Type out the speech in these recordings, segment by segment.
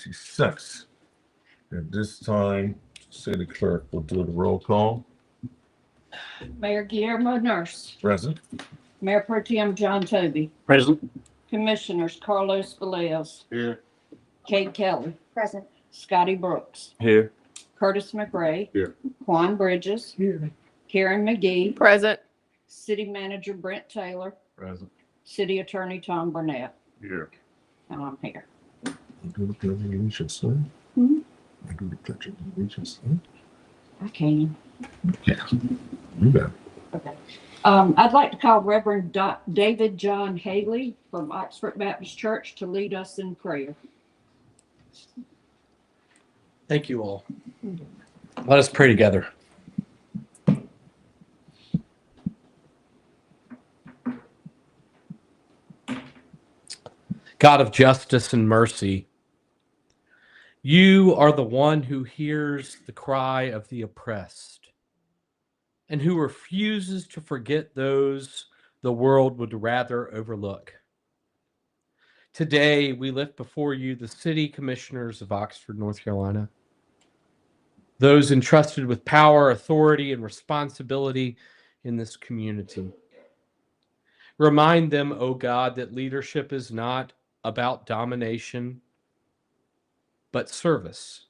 26. At this time, city clerk will do the roll call. Mayor Guillermo Nurse, Present. Mayor Pro Tem John Toby, Present. Commissioners Carlos Velez, Here. Kate Kelly, Present. Scotty Brooks, Here. Curtis McRae, Here. Quan Bridges, Karen McGee, Present. City Manager Brent Taylor, Present. City Attorney Tom Burnett, Here. and I'm here. Do the pledge of allegiance, sir. Mhm. Do the pledge of allegiance, sir. I can. Yeah. You got it. Okay. I'd like to call Reverend David John Haley from Oxford Baptist Church to lead us in prayer. Thank you all. Let us pray together. God of justice and mercy, you are the one who hears the cry of the oppressed and who refuses to forget those the world would rather overlook. Today, we lift before you the city commissioners of Oxford, North Carolina, those entrusted with power, authority, and responsibility in this community. Remind them, O God, that leadership is not about domination, but service,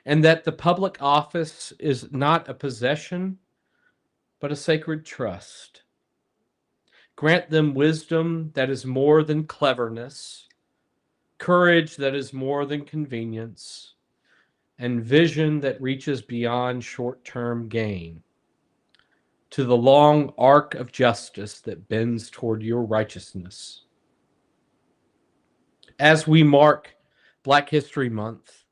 and that the public office is not a possession, but a sacred trust. Grant them wisdom that is more than cleverness, courage that is more than convenience, and vision that reaches beyond short-term gain to the long arc of justice that bends toward your righteousness. As we mark Black History Month,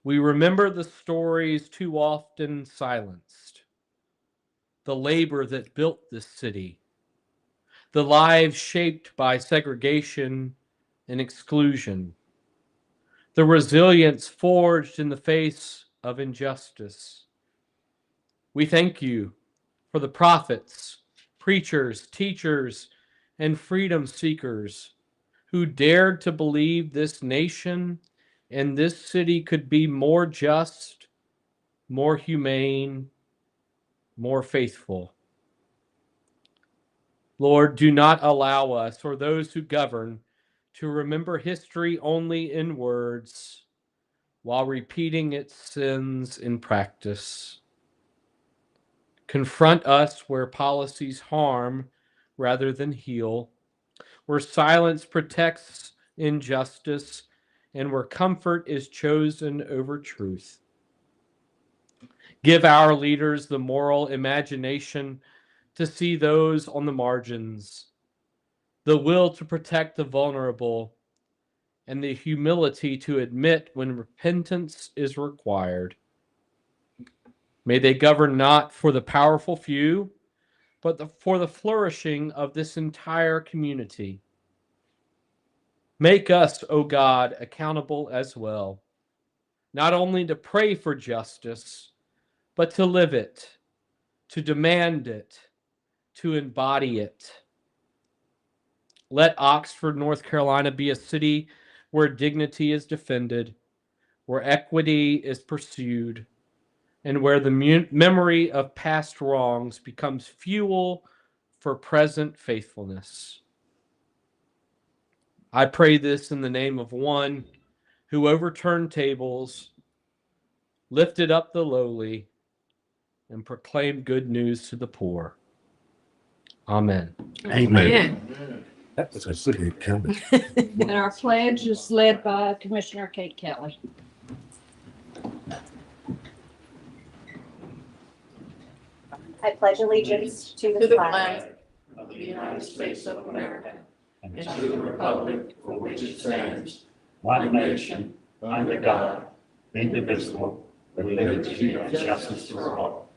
we remember the stories too often silenced, the labor that built this city, the lives shaped by segregation and exclusion, the resilience forged in the face of injustice. We thank you for the prophets, preachers, teachers, and freedom seekers who dared to believe this nation and this city could be more just, more humane, more faithful. Lord, do not allow us or those who govern to remember history only in words while repeating its sins in practice. Confront us where policies harm rather than heal, where silence protects injustice, and where comfort is chosen over truth. Give our leaders the moral imagination to see those on the margins, the will to protect the vulnerable, and the humility to admit when repentance is required. May they govern not for the powerful few, but for the flourishing of this entire community. Make us, O God, accountable as well, not only to pray for justice, but to live it, to demand it, to embody it. Let Oxford, North Carolina be a city where dignity is defended, where equity is pursued, and where the memory of past wrongs becomes fuel for present faithfulness. I pray this in the name of one who overturned tables, lifted up the lowly, and proclaimed good news to the poor. Amen. Amen. That was a good comment. And our pledge is led by Commissioner Kate Kelly. I pledge allegiance to the flag of the United States of America and to the republic for which it stands, one nation, under God, indivisible, with liberty and justice for all.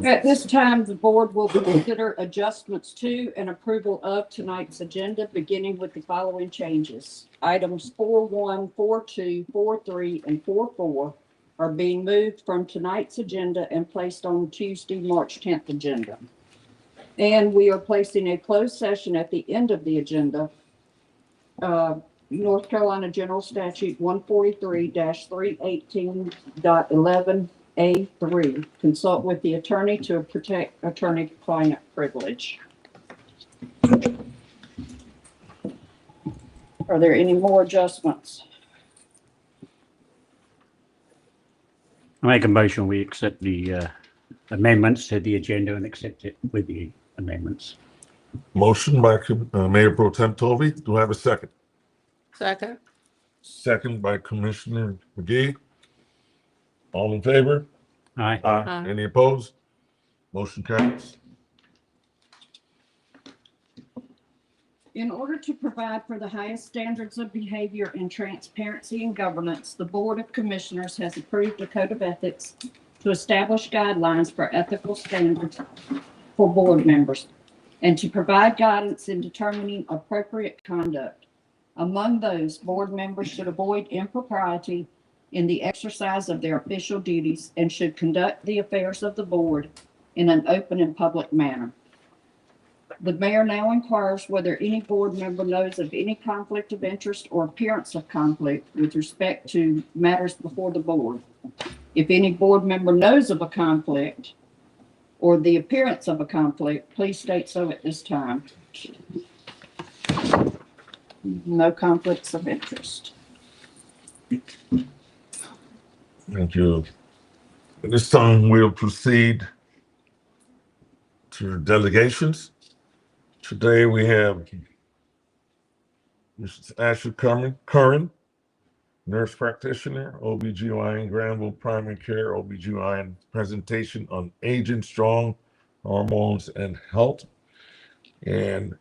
At this time, the board will consider adjustments to and approval of tonight's agenda, beginning with the following changes. Items 4.1, 4.2, 4.3, and 4.4 are being moved from tonight's agenda and placed on Tuesday, March 10th agenda. And we are placing a closed session at the end of the agenda. North Carolina General Statute 143-318.11A3. Consult with the attorney to protect attorney-client privilege. Are there any more adjustments? I make a motion, we accept the amendments to the agenda and accept it with the amendments. Motion by Mayor Pro Tem Tovey. Do I have a second? Second. Second by Commissioner McGee. All in favor? Aye. Aye. Any opposed? Motion carries. In order to provide for the highest standards of behavior and transparency in governance, the Board of Commissioners has approved a code of ethics to establish guidelines for ethical standards for board members and to provide guidance in determining appropriate conduct. Among those, board members should avoid impropriety in the exercise of their official duties and should conduct the affairs of the board in an open and public manner. The mayor now inquires whether any board member knows of any conflict of interest or appearance of conflict with respect to matters before the board. If any board member knows of a conflict or the appearance of a conflict, please state so at this time. No conflicts of interest. Thank you. At this time, we'll proceed to delegations. Today, we have Mrs. Ashley Curran, nurse practitioner, OBGYN, Granville Primary Care, OBGYN presentation on aging strong, hormones, and health. And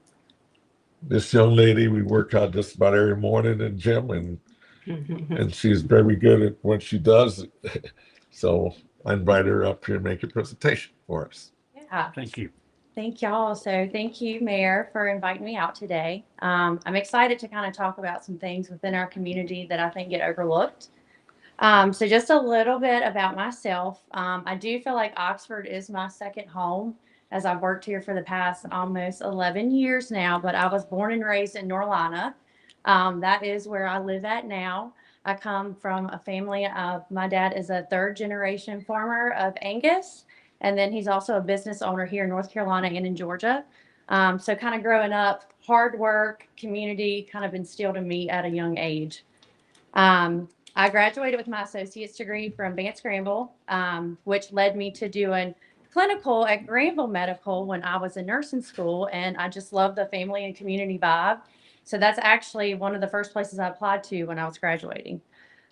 this young lady, we work out just about every morning in the gym, and she's very good at what she does. So I invite her up here to make a presentation for us. Yeah, Thank you. thank y'all. So thank you, Mayor, for inviting me out today. I'm excited to kind of talk about some things within our community that I think get overlooked. So just a little bit about myself. I do feel like Oxford is my second home, as I've worked here for the past almost 11 years now, but I was born and raised in Norlina. That is where I live at now. I come from a family of, my dad is a third generation farmer of Angus, and then he's also a business owner here in North Carolina and in Georgia. So kind of growing up, hard work, community kind of instilled in me at a young age. I graduated with my associate's degree from Vance Granville, which led me to doing clinical at Granville Medical when I was in nursing school, and I just love the family and community vibe. So that's actually one of the first places I applied to when I was graduating.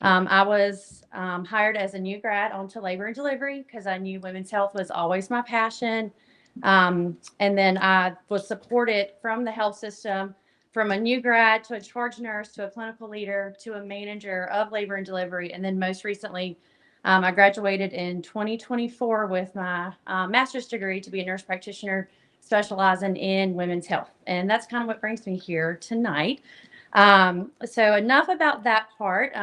I was hired as a new grad onto labor and delivery because I knew women's health was always my passion. And then I was supported from the health system from a new grad to a charge nurse to a clinical leader to a manager of labor and delivery. And then most recently, I graduated in 2024 with my master's degree to be a nurse practitioner specializing in women's health. And that's kind of what brings me here tonight. So enough about that part.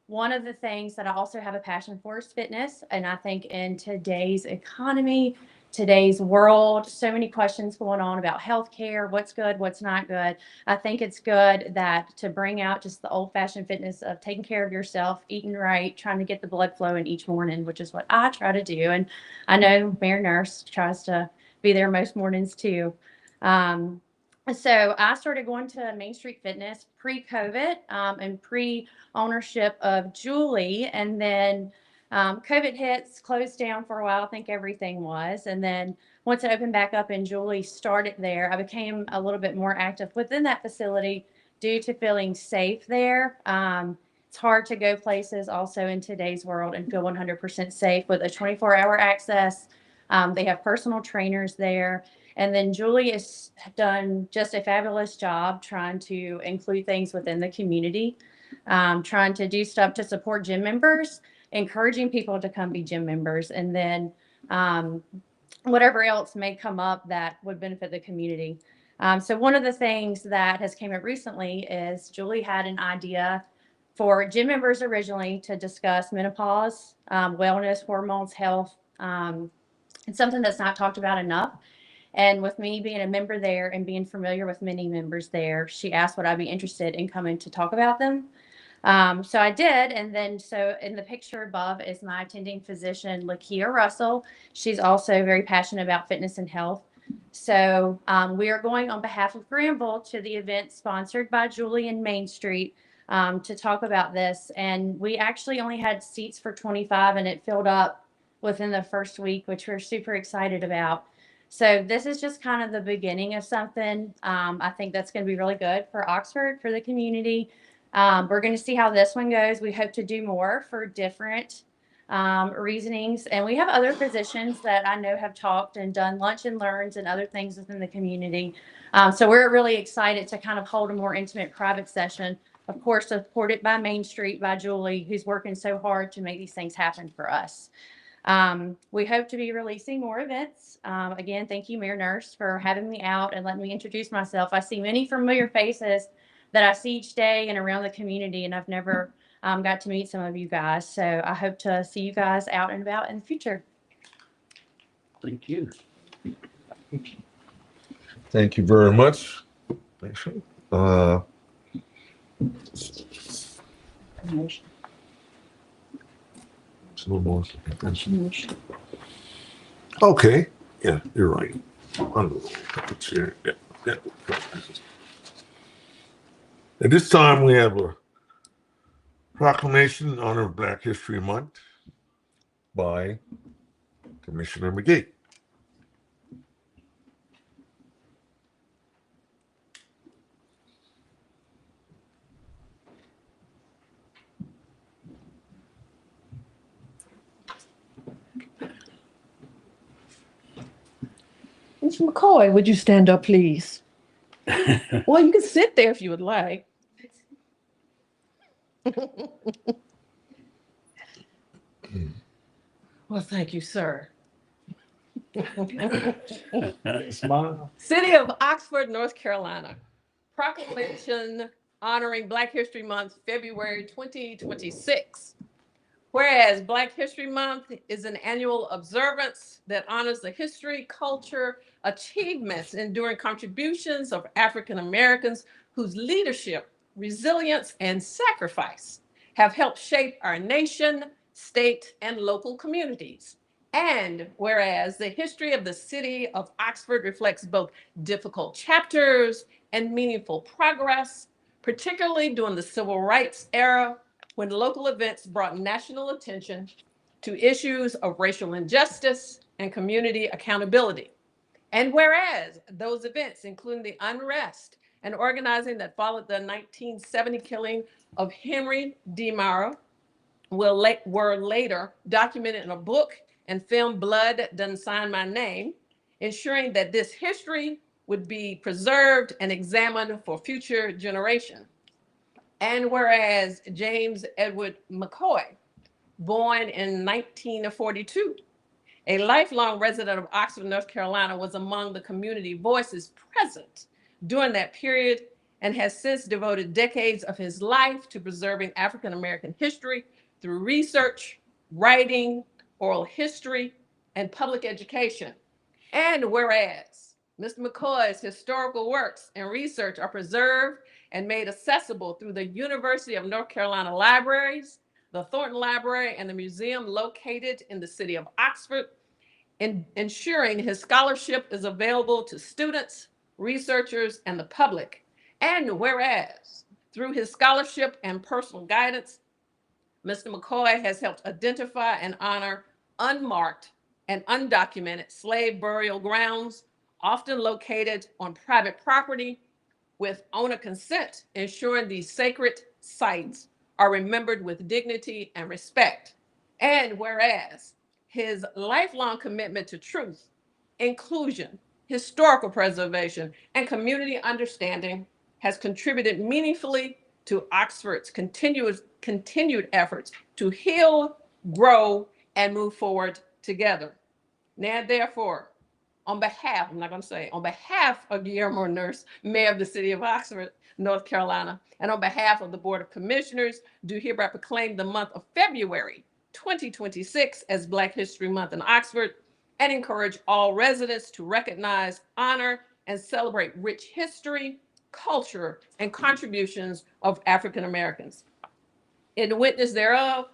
One of the things that I also have a passion for is fitness. And I think in today's economy, today's world, so many questions going on about healthcare, what's good, what's not good. I think it's good that to bring out just the old fashioned fitness of taking care of yourself, eating right, trying to get the blood flowing each morning, which is what I try to do. And I know Mayor Nurse tries to be there most mornings too. So I started going to Main Street Fitness pre-COVID and pre-ownership of Julie. And then COVID hits, closed down for a while. I think everything was. And then once it opened back up and Julie started there, I became a little bit more active within that facility due to feeling safe there. It's hard to go places also in today's world and feel 100% safe with a 24-hour access. They have personal trainers there. And then Julie has done just a fabulous job trying to include things within the community, trying to do stuff to support gym members, encouraging people to come be gym members, and then whatever else may come up that would benefit the community. So one of the things that has came up recently is Julie had an idea for gym members originally to discuss menopause, wellness, hormones, health. It's something that's not talked about enough. And with me being a member there and being familiar with many members there, she asked would I be interested in coming to talk about them. So I did. And then, so in the picture above is my attending physician, Lakia Russell. She's also very passionate about fitness and health. So we are going on behalf of Granville to the event sponsored by Julian Main Street to talk about this. And we actually only had seats for 25 and it filled up within the first week, which we're super excited about. So this is just kind of the beginning of something. I think that's going to be really good for Oxford, for the community. We're going to see how this one goes. We hope to do more for different reasonings. And we have other physicians that I know have talked and done lunch and learns and other things within the community. So we're really excited to kind of hold a more intimate private session, of course, supported by Main Street, by Julie, who's working so hard to make these things happen for us. We hope to be releasing more events. Again, thank you, Mayor Nurse, for having me out and letting me introduce myself. I see many familiar faces that I see each day and around the community, and I've never got to meet some of you guys. So I hope to see you guys out and about in the future. Thank you. Thank you very much. Okay, yeah, you're right. Yeah. At this time, we have a proclamation in honor of Black History Month by Commissioner McGee. Mr. McCoy, would you stand up, please? Well, you can sit there if you would like. Well, thank you, sir. Smile. City of Oxford, North Carolina. Proclamation honoring Black History Month, February 2026. Whereas Black History Month is an annual observance that honors the history, culture, achievements, enduring contributions of African Americans whose leadership, resilience, and sacrifice have helped shape our nation, state, and local communities. And whereas the history of the city of Oxford reflects both difficult chapters and meaningful progress, particularly during the civil rights era, when local events brought national attention to issues of racial injustice and community accountability. And whereas those events, including the unrest and organizing that followed the 1970 killing of Henry D. Maurer, were later documented in a book and film, Blood Doesn't Sign My Name, ensuring that this history would be preserved and examined for future generations. And whereas James Edward McCoy, born in 1942, a lifelong resident of Oxford, North Carolina, was among the community voices present during that period and has since devoted decades of his life to preserving African American history through research, writing, oral history, and public education. And whereas Mr. McCoy's historical works and research are preserved and made accessible through the University of North Carolina Libraries, the Thornton Library, and the museum located in the city of Oxford, ensuring his scholarship is available to students, researchers, and the public. And whereas through his scholarship and personal guidance, Mr. McCoy has helped identify and honor unmarked and undocumented slave burial grounds, often located on private property, with owner consent, ensuring these sacred sites are remembered with dignity and respect. And whereas his lifelong commitment to truth, inclusion, historical preservation, and community understanding has contributed meaningfully to Oxford's continued efforts to heal, grow, and move forward together. Now, therefore, on behalf of Guillermo Nurse, Mayor of the City of Oxford, North Carolina, and on behalf of the Board of Commissioners, do hereby proclaim the month of February 2026 as Black History Month in Oxford, and encourage all residents to recognize, honor, and celebrate rich history, culture, and contributions of African Americans. In witness thereof,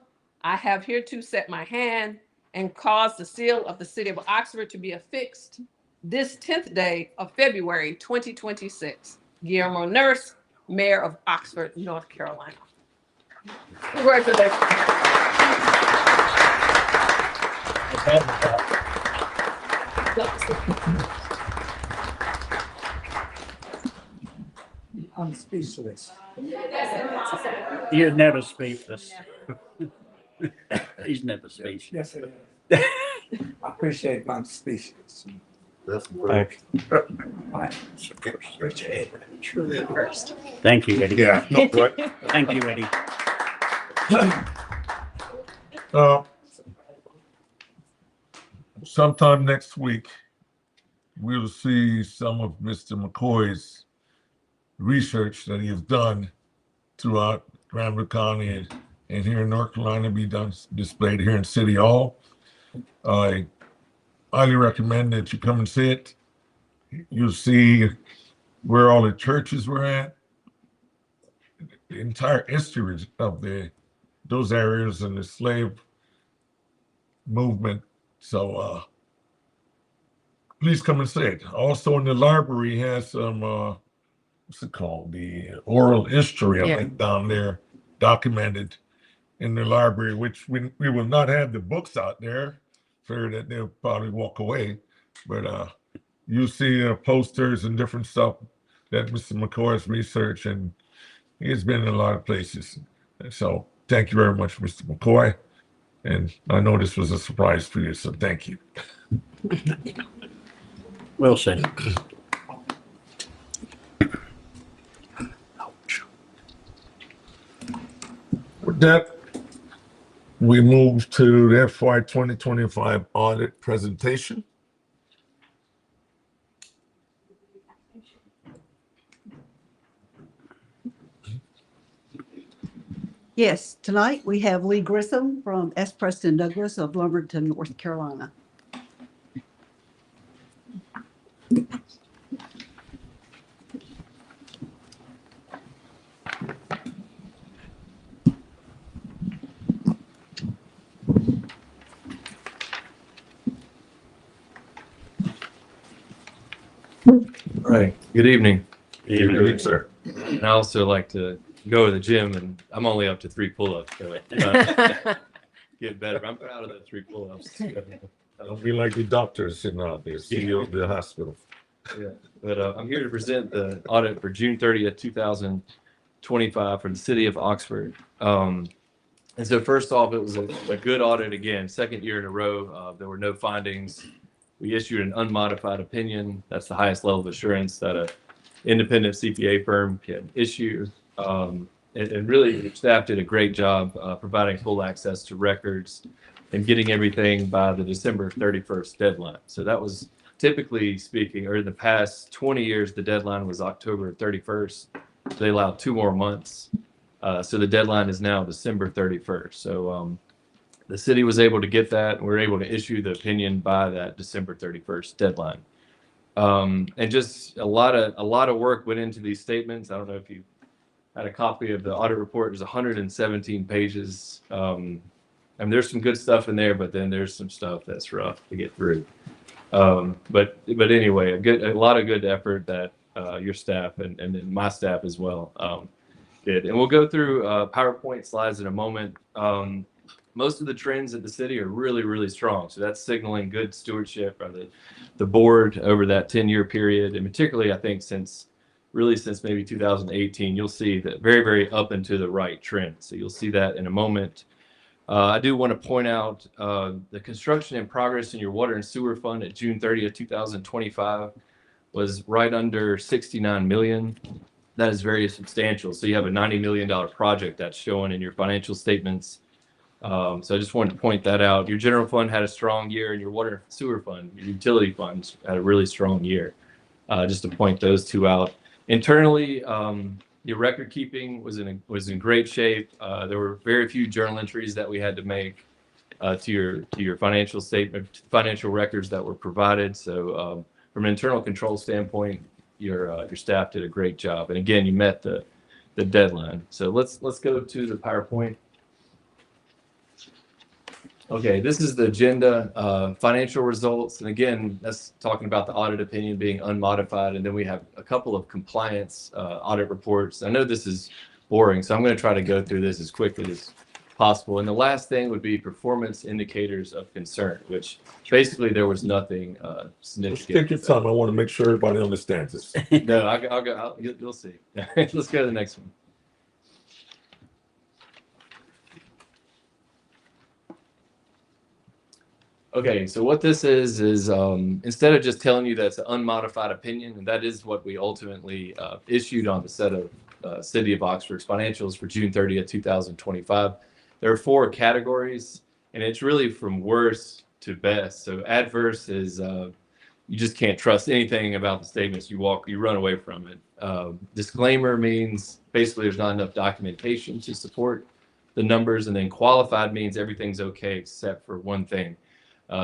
I have hereto set my hand and caused the seal of the city of Oxford to be affixed this 10th day of February 2026. Guillermo Nurse, Mayor of Oxford, North Carolina. Congratulations. I'm speechless. You're never speechless. He's never speechless. Yes, it is. I appreciate my speechless. Thank Right. Truly first. Thank you, Eddie. Yeah, no, right. Thank you, Eddie. Sometime next week, we'll see some of Mr. McCoy's research that he has done throughout Granville County and here in North Carolina be done displayed here in City Hall. I highly recommend that you come and see it. You'll see where all the churches were at, the entire history of those areas and the slave movement. So please come and see it. Also in the library has some what's it called? The oral history, I think, down there documented in the library, which we will not have the books out there. Fear that they'll probably walk away. But you'll see posters and different stuff that Mr. McCoy's research, and he's been in a lot of places. And so thank you very much, Mr. McCoy. And I know this was a surprise for you, so thank you. Well said. With that, we move to the FY 2025 audit presentation. Yes, tonight we have Lee Grissom from S. Preston Douglas of Lumberton, North Carolina. Right. Good evening. Good evening, sir. And I also like to go to the gym, and I'm only up to 3 pull-ups. So get better. I'm proud of the 3 pull-ups. Don't be like the doctors sitting out there, CEO of the hospital. Yeah. But I'm here to present the audit for June 30th, 2025 for the city of Oxford. And so first off, it was a good audit again, second year in a row. There were no findings. We issued an unmodified opinion. That's the highest level of assurance that an independent CPA firm can issue. And really, your staff did a great job providing full access to records and getting everything by the December 31st deadline. So that was, typically speaking, or in the past 20 years, the deadline was October 31st. They allowed 2 more months. So the deadline is now December 31st. So the city was able to get that, and we were able to issue the opinion by that December 31st deadline. And just a lot of work went into these statements. I don't know if you had a copy of the audit report. There's 117 pages. And there's some good stuff in there, but then there's some stuff that's rough to get through. But anyway, a lot of good effort that your staff and my staff as well did. And we'll go through PowerPoint slides in a moment. Most of the trends at the city are really, really strong. So that's signaling good stewardship by the board over that 10-year period. And particularly, I think, since maybe 2018, you'll see that very, very up and to the right trend. So you'll see that in a moment. I do want to point out the construction in progress in your water and sewer fund at June 30th, 2025 was right under 69 million. That is very substantial. So you have a $90 million project that's showing in your financial statements. So I just wanted to point that out. Your general fund had a strong year, and your water and sewer fund, your utility funds had a really strong year. Just to point those 2 out. Internally, your record keeping was in great shape. There were very few journal entries that we had to make. to your financial statement, financial records that were provided. So from an internal control standpoint, your staff did a great job. And again, you met the deadline. So let's go to the PowerPoint. Okay, this is the agenda, financial results. And again, that's talking about the audit opinion being unmodified. And then we have a couple of compliance audit reports. I know this is boring, so I'm going to try to go through this as quickly as possible. And the last thing would be performance indicators of concern, which basically there was nothing Let's significant. take your time. I want to make sure everybody understands this. No, I'll go. You'll see. Let's go to the next one. Okay, so what this is instead of just telling you that's an unmodified opinion, and that is what we ultimately issued on the set of City of Oxford's financials for June 30th, 2025. There are 4 categories, and it's really from worst to best. So adverse is you just can't trust anything about the statements. You run away from it. Disclaimer means basically there's not enough documentation to support the numbers, and then qualified means everything's okay except for one thing.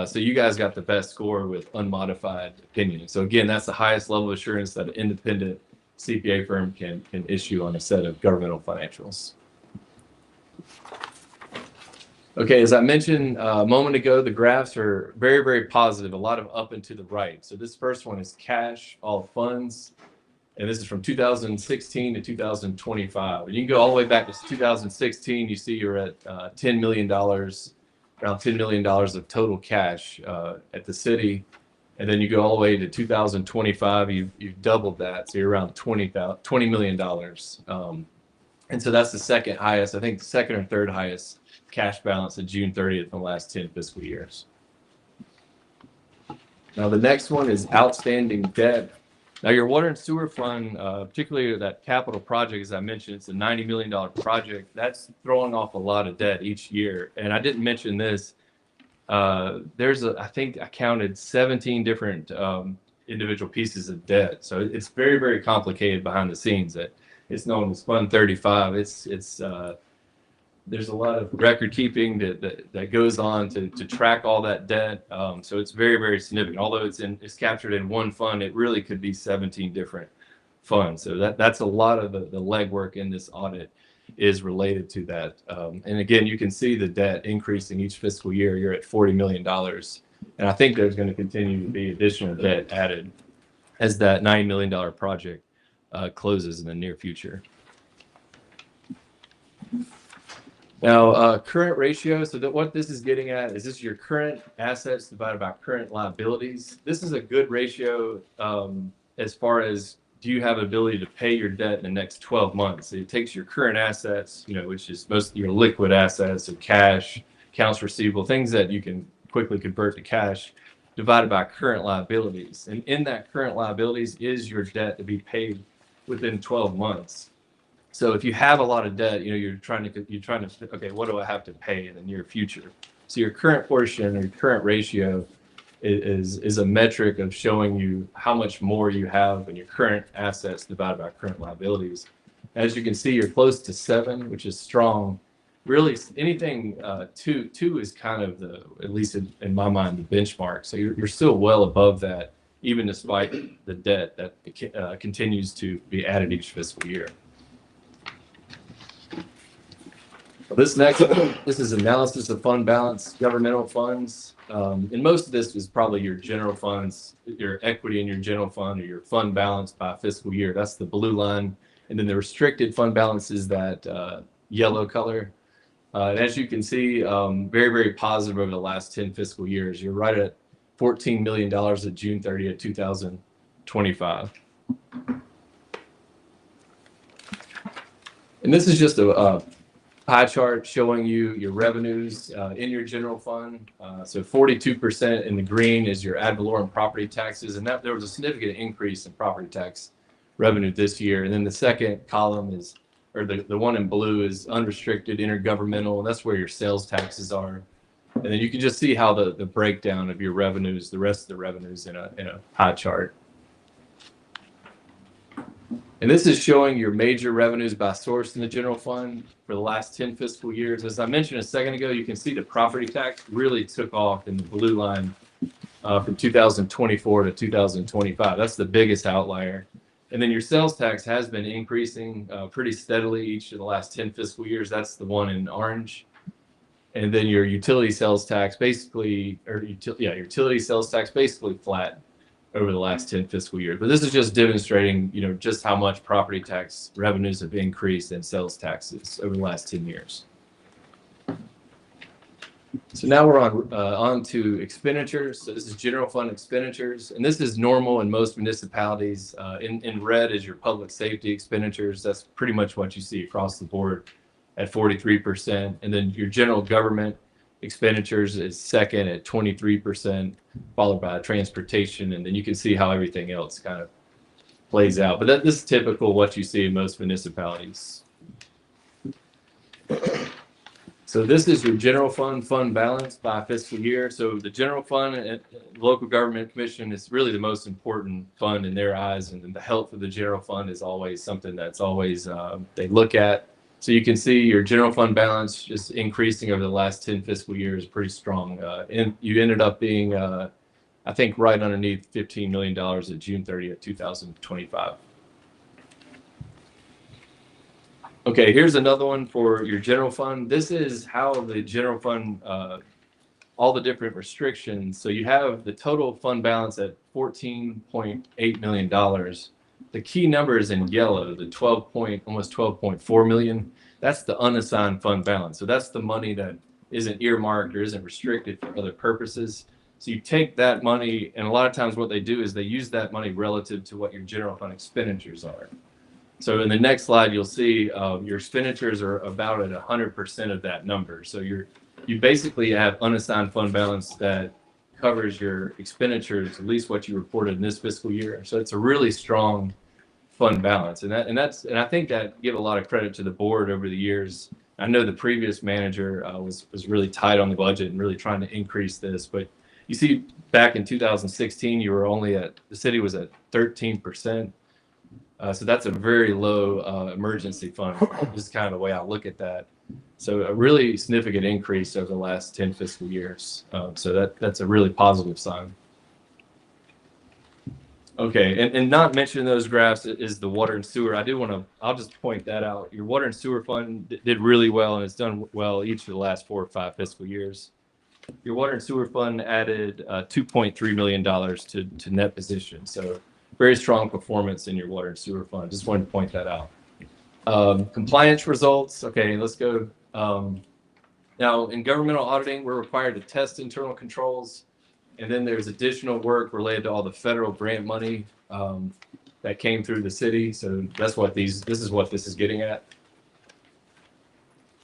So you guys got the best score with unmodified opinion. So again, that's the highest level of assurance that an independent CPA firm can issue on a set of governmental financials. Okay, as I mentioned a moment ago, the graphs are very, very positive, a lot of up and to the right. So this first one is cash, all funds, and this is from 2016 to 2025. And you can go all the way back to 2016, you see you're at $10 million, around $10 million of total cash at the city. And then you go all the way to 2025, you've doubled that. So you're around $20 million. And so that's the second highest, I think the second or third highest cash balance at June 30th in the last 10 fiscal years. Now the next one is outstanding debt. Now your water and sewer fund, particularly that capital project, as I mentioned, it's a $90 million project. That's throwing off a lot of debt each year. And I didn't mention this. I think I counted 17 different individual pieces of debt. So it's very, very complicated behind the scenes. That it's known as Fund 35. There's a lot of record keeping that goes on to track all that debt. So it's very, very significant. Although it's captured in one fund, it really could be 17 different funds. So that's a lot of the legwork in this audit is related to that. And again, you can see the debt increasing each fiscal year. You're at $40 million. And I think there's going to continue to be additional debt added as that $9 million project closes in the near future. Now, current ratio, so that what this is getting at is this your current assets divided by current liabilities. This is a good ratio as far as do you have ability to pay your debt in the next 12 months. So it takes your current assets, which is most of your liquid assets of cash, accounts receivable, things that you can quickly convert to cash, divided by current liabilities. And in that current liabilities is your debt to be paid within 12 months. So if you have a lot of debt, you're trying to okay, what do I have to pay in the near future? So your current portion or your current ratio is a metric of showing you how much more you have in your current assets divided by current liabilities. As you can see, you're close to 7, which is strong. Really, anything 2 is kind of at least in my mind, the benchmark. So you're still well above that, even despite the debt that continues to be added each fiscal year. This is analysis of fund balance, governmental funds. And most of this is probably your general funds, your equity in your general fund, or your fund balance by fiscal year. That's the blue line. And then the restricted fund balance is that yellow color. And as you can see, very, very positive over the last 10 fiscal years. You're right at $14 million at June 30th, 2025. And this is just a pie chart showing you your revenues in your general fund. So 42% in the green is your ad valorem property taxes, and there was a significant increase in property tax revenue this year. And then the second column is, or the one in blue is unrestricted intergovernmental, and that's where your sales taxes are. And then you can just see how the breakdown of your revenues, the rest of the revenues in a pie chart. And this is showing your major revenues by source in the general fund for the last 10 fiscal years. As I mentioned a second ago, you can see the property tax really took off in the blue line from 2024 to 2025. That's the biggest outlier. And then your sales tax has been increasing pretty steadily each of the last 10 fiscal years. That's the one in orange. And then your utility sales tax basically, your utility sales tax basically flat over the last 10 fiscal years. But this is just demonstrating, just how much property tax revenues have increased and sales taxes over the last 10 years. So now we're on to expenditures. So this is general fund expenditures, and this is normal in most municipalities. In red is your public safety expenditures. That's pretty much what you see across the board at 43%. And then your general government expenditures is second at 23%, followed by transportation. And then you can see how everything else kind of plays out. But this is typical what you see in most municipalities. So this is your general fund balance by fiscal year. So the general fund at local government commission is really the most important fund in their eyes, and the health of the general fund is always something that's always they look at. So you can see your general fund balance just increasing over the last 10 fiscal years, pretty strong. And you ended up being, I think, right underneath $15 million at June 30th, 2025. Okay, here's another one for your general fund. This is how the general fund, all the different restrictions. So you have the total fund balance at $14.8 million. The key number is in yellow, the almost 12.4 million. That's the unassigned fund balance. So that's the money that isn't earmarked or isn't restricted for other purposes. So you take that money, and a lot of times what they do is they use that money relative to what your general fund expenditures are. So in the next slide, you'll see your expenditures are about at 100% of that number. So you basically have unassigned fund balance that covers your expenditures, at least what you reported in this fiscal year. So it's a really strong fund balance, and I think that give a lot of credit to the board over the years. I know the previous manager was really tight on the budget and really trying to increase this, but you see back in 2016, the city was at 13%. So that's a very low emergency fund. This is kind of the way I look at that. So a really significant increase over the last 10 fiscal years. So that's a really positive sign. Okay, and not mentioning those graphs is the water and sewer. I'll just point that out. Your water and sewer fund did really well, and it's done well each of the last 4 or 5 fiscal years. Your water and sewer fund added $2.3 million to net position. So very strong performance in your water and sewer fund. Just wanted to point that out. Compliance results. Okay, let's go. Now, in governmental auditing, we're required to test internal controls, and then there's additional work related to all the federal grant money that came through the city. So that's what this is getting at.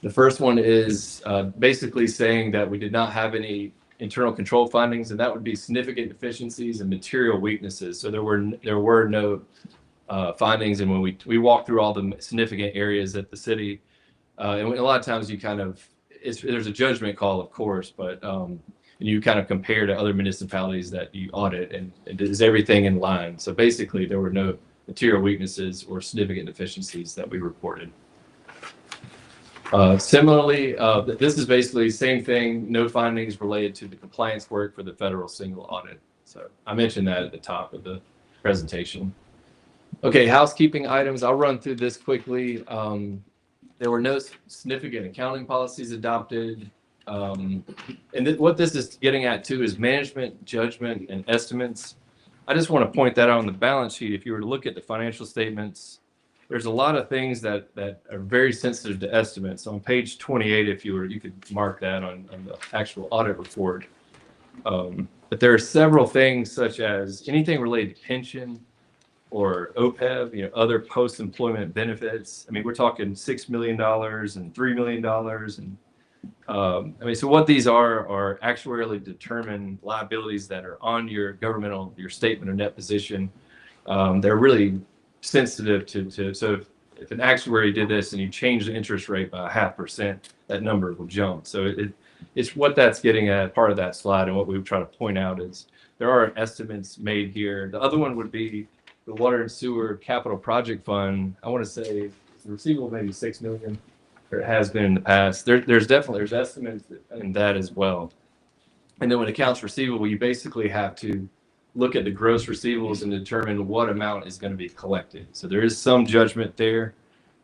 The first one is basically saying that we did not have any internal control findings, and that would be significant deficiencies and material weaknesses. So there were no findings, and when we walked through all the significant areas at the city, and a lot of times there's a judgment call, of course, but you kind of compare to other municipalities that you audit, and is everything in line? So basically, there were no material weaknesses or significant deficiencies that we reported. Similarly, this is basically the same thing, no findings related to the compliance work for the federal single audit. So I mentioned that at the top of the presentation. Okay, housekeeping items. I'll run through this quickly. There were no significant accounting policies adopted. And what this is getting at too is management, judgment, and estimates. I just want to point that out on the balance sheet. If you were to look at the financial statements, there's a lot of things that are very sensitive to estimates. On page 28, you could mark that on the actual audit report. But there are several things such as anything related to pension or OPEB, other post-employment benefits. I mean, we're talking $6 million and $3 million. And so what these are actuarially determined liabilities that are on your statement of net position. They're really sensitive to so if an actuary did this and you change the interest rate by 0.5%, that number will jump. So it's what that's getting at, part of that slide, and what we try to point out is there are estimates made here. The other one would be the water and sewer capital project fund, I want to say the receivable maybe 6 million, or it has been in the past. There's estimates in that as well. And then when accounts receivable, you basically have to look at the gross receivables and determine what amount is going to be collected. So there is some judgment there.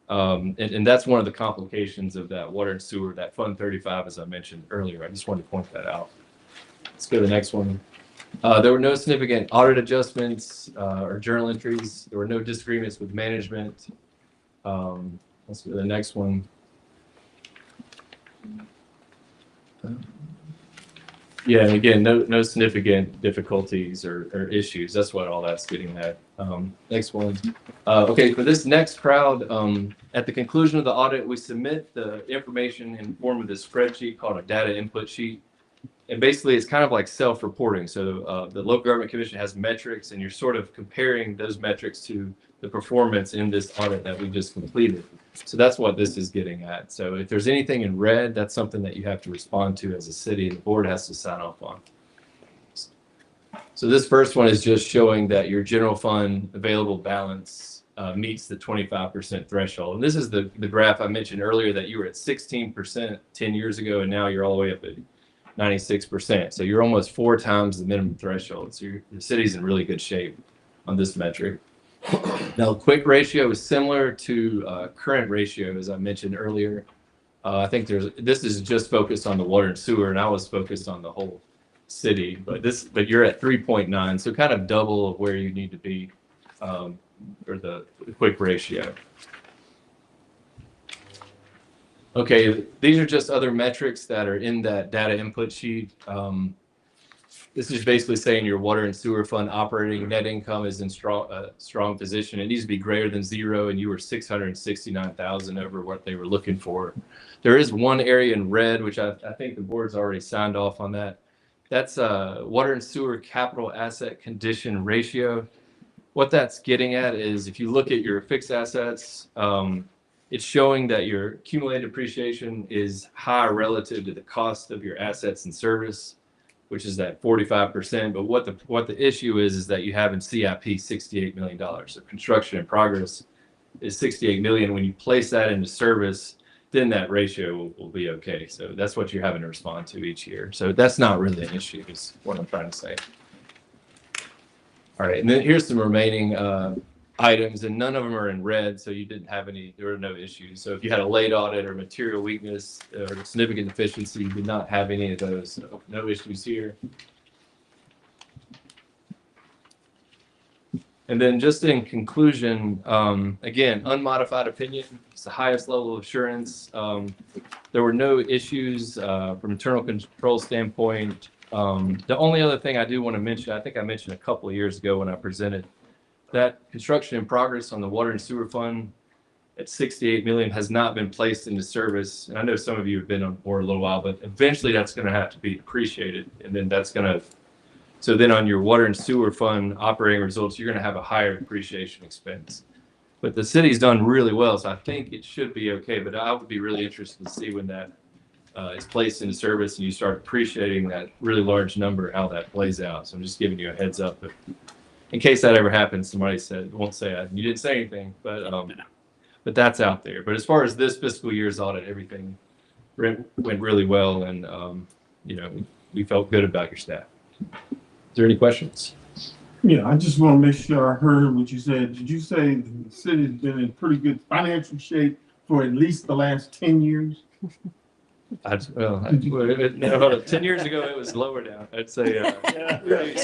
And that's one of the complications of that water and sewer, that Fund 35, as I mentioned earlier. I just wanted to point that out. Let's go to the next one. There were no significant audit adjustments or journal entries. There were no disagreements with management. Let's go to the next one. Yeah, and again, no significant difficulties or issues. That's what all that's getting at. Next one. Okay, for this next crowd, at the conclusion of the audit, we submit the information in form of this spreadsheet called a data input sheet. And basically, it's kind of like self-reporting. So the local government commission has metrics, and you're sort of comparing those metrics to the performance in this audit that we just completed. So that's what this is getting at. So if there's anything in red, that's something that you have to respond to as a city, and the board has to sign off on. So this first one is just showing that your general fund available balance meets the 25% threshold. And this is the graph I mentioned earlier that you were at 16% 10 years ago, and now you're all the way up at 96%. So you're almost 4 times the minimum threshold. So the city's in really good shape on this metric. Now, quick ratio is similar to current ratio, as I mentioned earlier. I think this is just focused on the water and sewer, and I was focused on the whole city. But you're at 3.9, so kind of double of where you need to be for the quick ratio. Okay, these are just other metrics that are in that data input sheet. This is basically saying your water and sewer fund operating net income is in strong position. It needs to be greater than 0, and you were 669,000 over what they were looking for. There is one area in red, which I think the board's already signed off on that. That's water and sewer capital asset condition ratio. What that's getting at is if you look at your fixed assets, it's showing that your accumulated depreciation is high relative to the cost of your assets and service, which is that 45%. But what the issue is that you have in CIP $68 million. So construction in progress is $68 million. When you place that into service, then that ratio will be okay. So that's what you're having to respond to each year. So that's not really an issue, is what I'm trying to say. All right, and then here's some remaining items, and none of them are in red, so there were no issues. So if you had a late audit or material weakness or significant deficiency, you did not have any of those. So no issues here. And then just in conclusion, again, unmodified opinion, it's the highest level of assurance. There were no issues from internal control standpoint. The only other thing I do want to mention, I think I mentioned a couple of years ago when I presented, that construction in progress on the water and sewer fund at 68 million has not been placed into service. And I know some of you have been on board a little while, but eventually that's going to have to be depreciated. And then so then on your water and sewer fund operating results, you're going to have a higher depreciation expense. But the city's done really well, so I think it should be okay. But I would be really interested to see when that is placed into service and you start appreciating that really large number, how that plays out. So I'm just giving you a heads up. But in case that ever happens, somebody won't say you didn't say anything, but that's out there. But as far as this fiscal year's audit, everything went really well, and we felt good about your staff. Is there any questions? Yeah, I just want to make sure I heard what you said. Did you say the city's been in pretty good financial shape for at least the last 10 years? 10 years ago it was lower down. I'd say 7 years.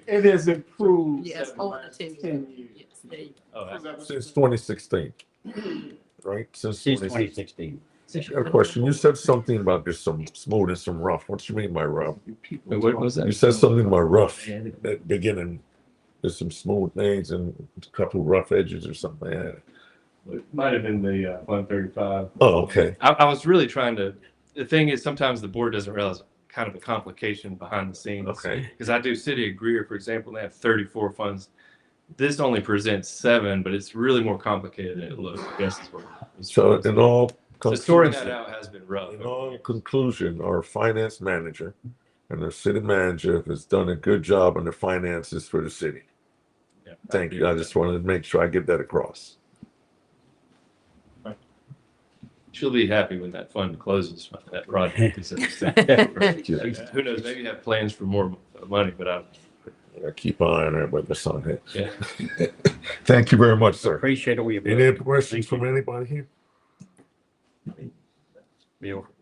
It has improved. Yes, over the 10 years. Yes, there you go. Since 2016, right? Since 2016. I got a question. You said something about there's some smooth and some rough. What you mean by rough? What was that? You said something about rough at the beginning. There's some smooth things and a couple rough edges or something like that. It might have been the 135. Oh, okay. I was really trying to. The thing is, sometimes the board doesn't realize kind of a complication behind the scenes. Okay. Because I do City of Greer, for example, and they have 34 funds. This only presents 7, but it's really more complicated than it looks. I guess is what So in all sorting conclusion, that out has been rough. in all conclusion, our finance manager and our city manager has done a good job on the finances for the city. Thank you. I just wanted to make sure I get that across. She'll be happy when that fund closes, that project. Is Who knows, maybe have plans for more money, but I keep an eye on it with the sun here. yeah. Thank you very much, sir. Appreciate all your Any work. other questions Thank from anybody here?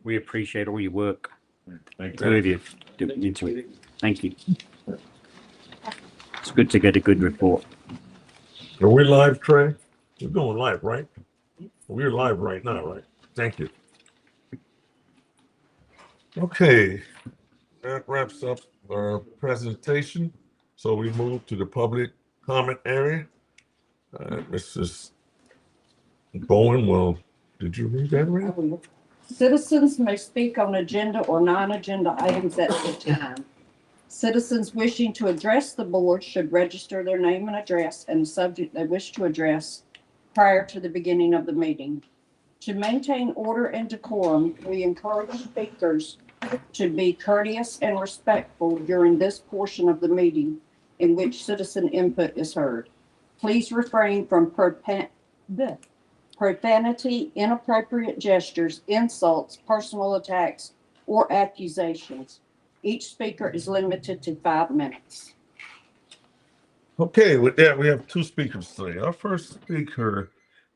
We appreciate all your work. Thank All of you do into it. Thank you. It's good to get a good report. Are we live, Trey? We're going live, right? We're live right now, right? Thank you. Okay, that wraps up our presentation. So we move to the public comment area. Mrs. Bowen, well, did you read that right? Citizens may speak on agenda or non-agenda items at this time. Citizens wishing to address the board should register their name and address and the subject they wish to address prior to the beginning of the meeting. To maintain order and decorum, we encourage speakers to be courteous and respectful during this portion of the meeting in which citizen input is heard. Please refrain from profanity, inappropriate gestures, insults, personal attacks, or accusations. Each speaker is limited to 5 minutes. Okay, with that, we have 2 speakers today. Our first speaker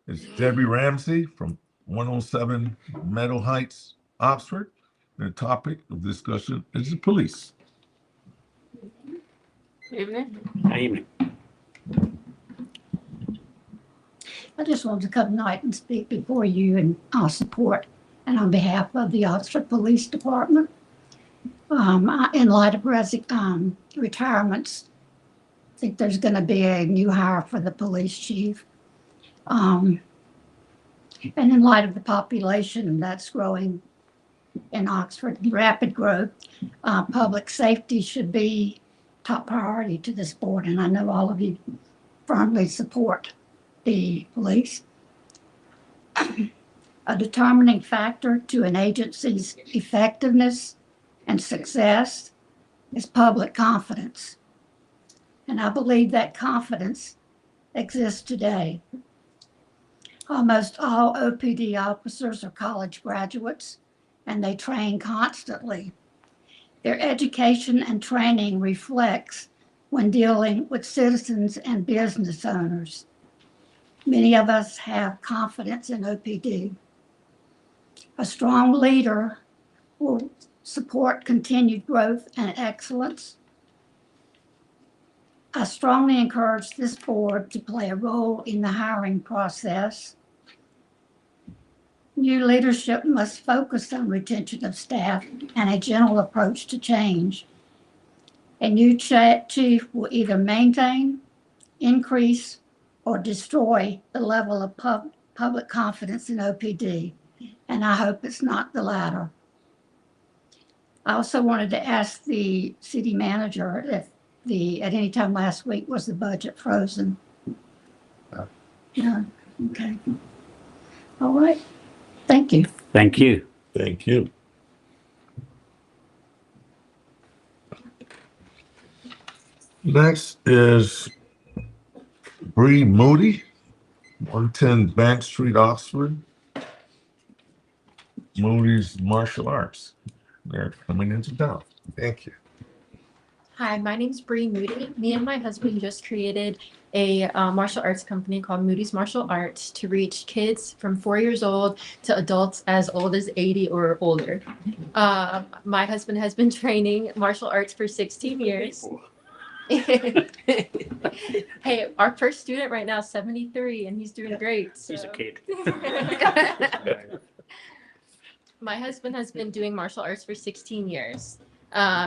is Debbie Ramsey from 107 Meadow Heights, Oxford. The topic of discussion is the police. Evening. Amy. I just wanted to come tonight and speak before you in our support and on behalf of the Oxford Police Department. In light of retirements, I think there's going to be a new hire for the police chief. And in light of the population that's growing in Oxford, rapid growth, public safety should be top priority to this board. And I know all of you firmly support the police. A determining factor to an agency's effectiveness and success is public confidence. And I believe that confidence exists today. Almost all OPD officers are college graduates, and they train constantly. Their education and training reflects when dealing with citizens and business owners. Many of us have confidence in OPD. A strong leader will support continued growth and excellence. I strongly encourage this board to play a role in the hiring process. New leadership must focus on retention of staff and a gentle approach to change. A new chief will either maintain, increase, or destroy the level of public confidence in OPD, and I hope it's not the latter. I also wanted to ask the city manager if at any time last week was the budget frozen? No, okay. All right, thank you. Thank you. Thank you. Next is Bree Moody, 110 Bank Street, Oxford. Moody's Martial Arts. They're coming into town. Thank you. Hi, my name's Bree Moody. Me and my husband just created a martial arts company called Moody's Martial Arts to reach kids from 4 years old to adults as old as 80 or older. My husband has been training martial arts for 16 years. Hey, our first student right now is 73 and he's doing great. So. He's a kid. My husband has been doing martial arts for 16 years.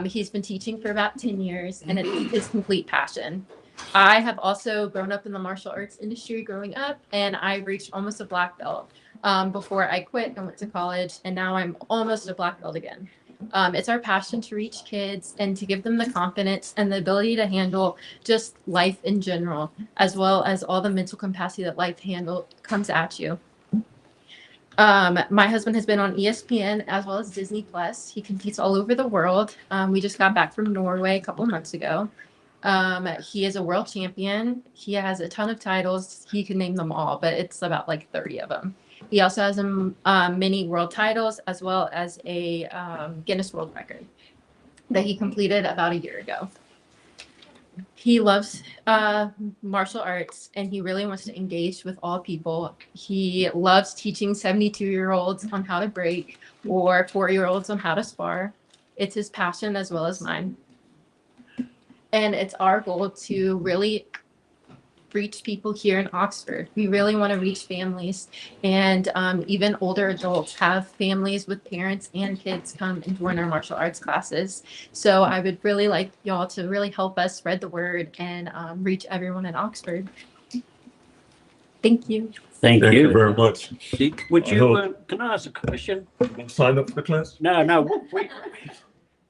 He's been teaching for about 10 years and it's his complete passion. I have also grown up in the martial arts industry growing up, and I reached almost a black belt before I quit and went to college, and now I'm almost a black belt again. It's our passion to reach kids and to give them the confidence and the ability to handle just life in general, as well as all the mental capacity that life comes at you. My husband has been on ESPN as well as Disney Plus. He competes all over the world. We just got back from Norway a couple of months ago. He is a world champion. He has a ton of titles. He can name them all, but it's about like 30 of them. He also has many world titles as well as a Guinness World Record that he completed about a year ago. He loves martial arts and he really wants to engage with all people. He loves teaching 72-year-olds on how to break or 4-year-olds on how to spar. It's his passion as well as mine. And it's our goal to really reach people here in Oxford. We really want to reach families, and even older adults have families with parents and kids come and join our martial arts classes. So I would really like y'all to really help us spread the word and reach everyone in Oxford. Thank you. Thank Thank you you. very much. Would I you, hope- can I ask a question? Sign up for the class? No.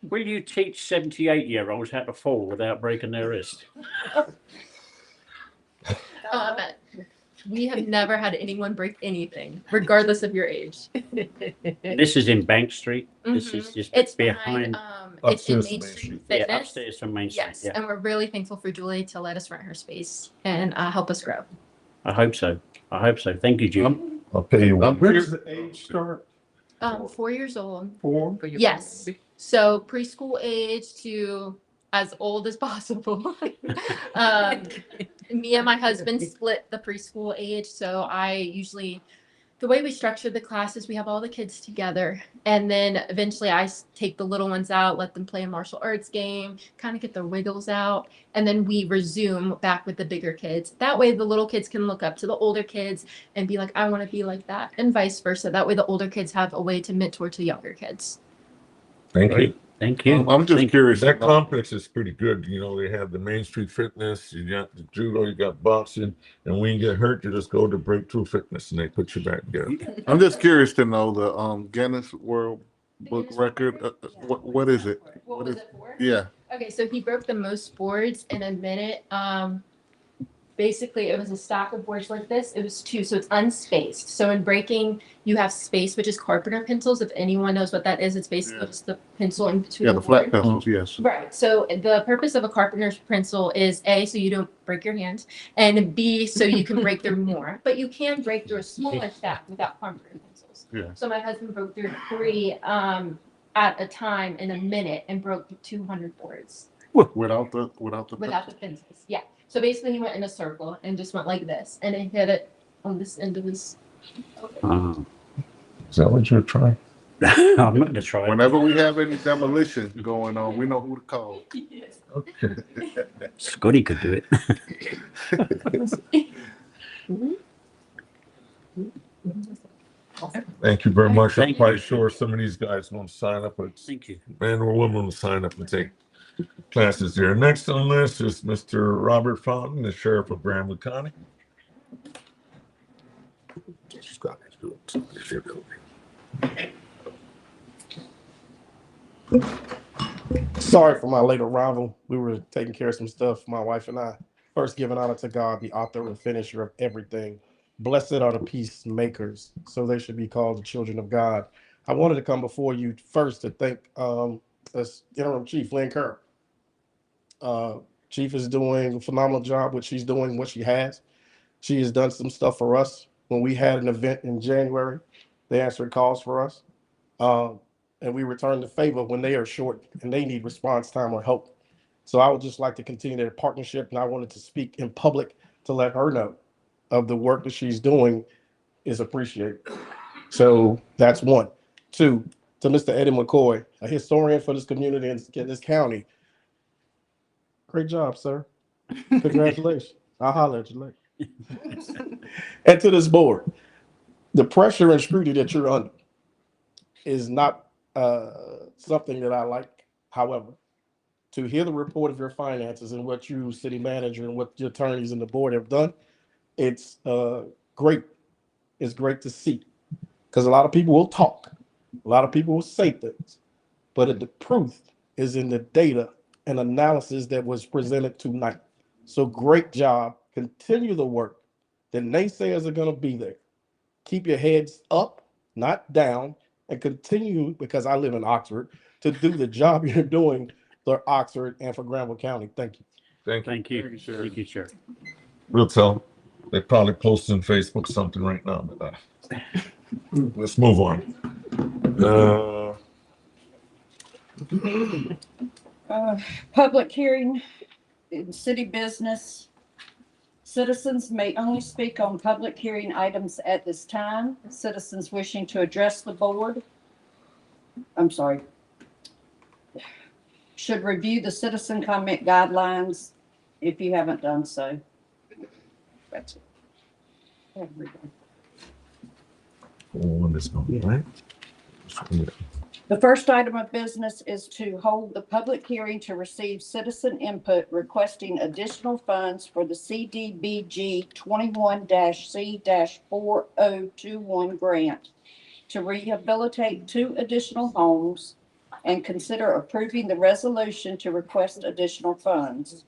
Will you teach 78-year-olds how to fall without breaking their wrist? We have never had anyone break anything, regardless of your age. This is in Bank Street. This is just It's behind. behind, it's in Upstairs Main to Main Street Street. Yeah, Fitness. upstairs from Main Street. Yes, Yeah, and we're really thankful for Julie to let us rent her space and help us grow. I hope so. Thank you, Julie. I'll pay you one. Where does the age start? 4 years old. 4? Yes. So preschool age to as old as possible. Me and my husband split the preschool age. So I usually, the way we structure the classes, we have all the kids together. And then eventually I take the little ones out, let them play a martial arts game, kind of get their wiggles out. And then we resume back with the bigger kids. That way the little kids can look up to the older kids and be like, I want to be like that, and vice versa. That way the older kids have a way to mentor to younger kids. Thank you. Thank you. I'm just curious. That complex is pretty good. You know, they have the Main Street Fitness, you got the judo, you got boxing, and when you get hurt, you just go to Breakthrough Fitness and they put you back together. I'm just curious to know the Guinness World Book Record. What is it? What was it for? Yeah. Okay, so he broke the most boards in a minute. Basically, it was a stack of boards like this. It was 2, so it's unspaced. So in breaking, you have space, which is carpenter pencils. If anyone knows what that is, it's basically just the pencil in between. Yeah, the the flat board. pencils, yes. Right. So the purpose of a carpenter's pencil is A, so you don't break your hand, and B, so you can break through more. But you can break through a smaller stack without carpenter pencils. Yeah. So my husband broke through 3 at a time in a minute and broke 200 boards Without the without the pencils. Yeah. So basically, he went in a circle and just went like this, and it hit it on this end of his. Is that what you're trying? I'm not going to try. Whenever we have any demolition going on, we know who to call. Okay. Scotty could do it. Thank you very much. I'm Thank quite you. sure some of these guys want to sign up. It's Thank you. man or woman will sign up and take classes there. Next on the list is Mr. Robert Fountain, the Sheriff of Granville County. Sorry for my late arrival. We were taking care of some stuff, my wife and I. First, giving honor to God, the author and finisher of everything. Blessed are the peacemakers, so they should be called the children of God. I wanted to come before you first to thank Interim Chief Lynn Kerr. Chief is doing a phenomenal job what she's doing, what she has. She has done some stuff for us. When we had an event in January, they answered calls for us. And we return the favor when they are short and they need response time or help. So I would just like to continue that partnership, and I wanted to speak in public to let her know of the work that she's doing is appreciated. So that's 1. 2, to Mr. Eddie McCoy, a historian for this community and this county. Great job, sir. Congratulations. I'll holler at you later. And to this board, the pressure and scrutiny that you're under is not something that I like. However, to hear the report of your finances and what you, city manager, and what your attorneys and the board have done, it's great. It's great to see, because a lot of people will talk, a lot of people will say things, but the proof is in the data and analysis that was presented tonight. So great job. Continue the work. The naysayers are going to be there. Keep your heads up, not down, and continue, because I live in Oxford, to do the job you're doing for Oxford and for Granville County. Thank you. Thank you. Thank you. Thank you, sir. We'll tell. They probably posting Facebook something right now, but let's move on. Public hearing in city business. Citizens may only speak on public hearing items at this time. Citizens wishing to address the board, should review the citizen comment guidelines if you haven't done so. That's it. Right? The first item of business is to hold the public hearing to receive citizen input requesting additional funds for the CDBG 21-C-4021 grant to rehabilitate 2 additional homes and consider approving the resolution to request additional funds.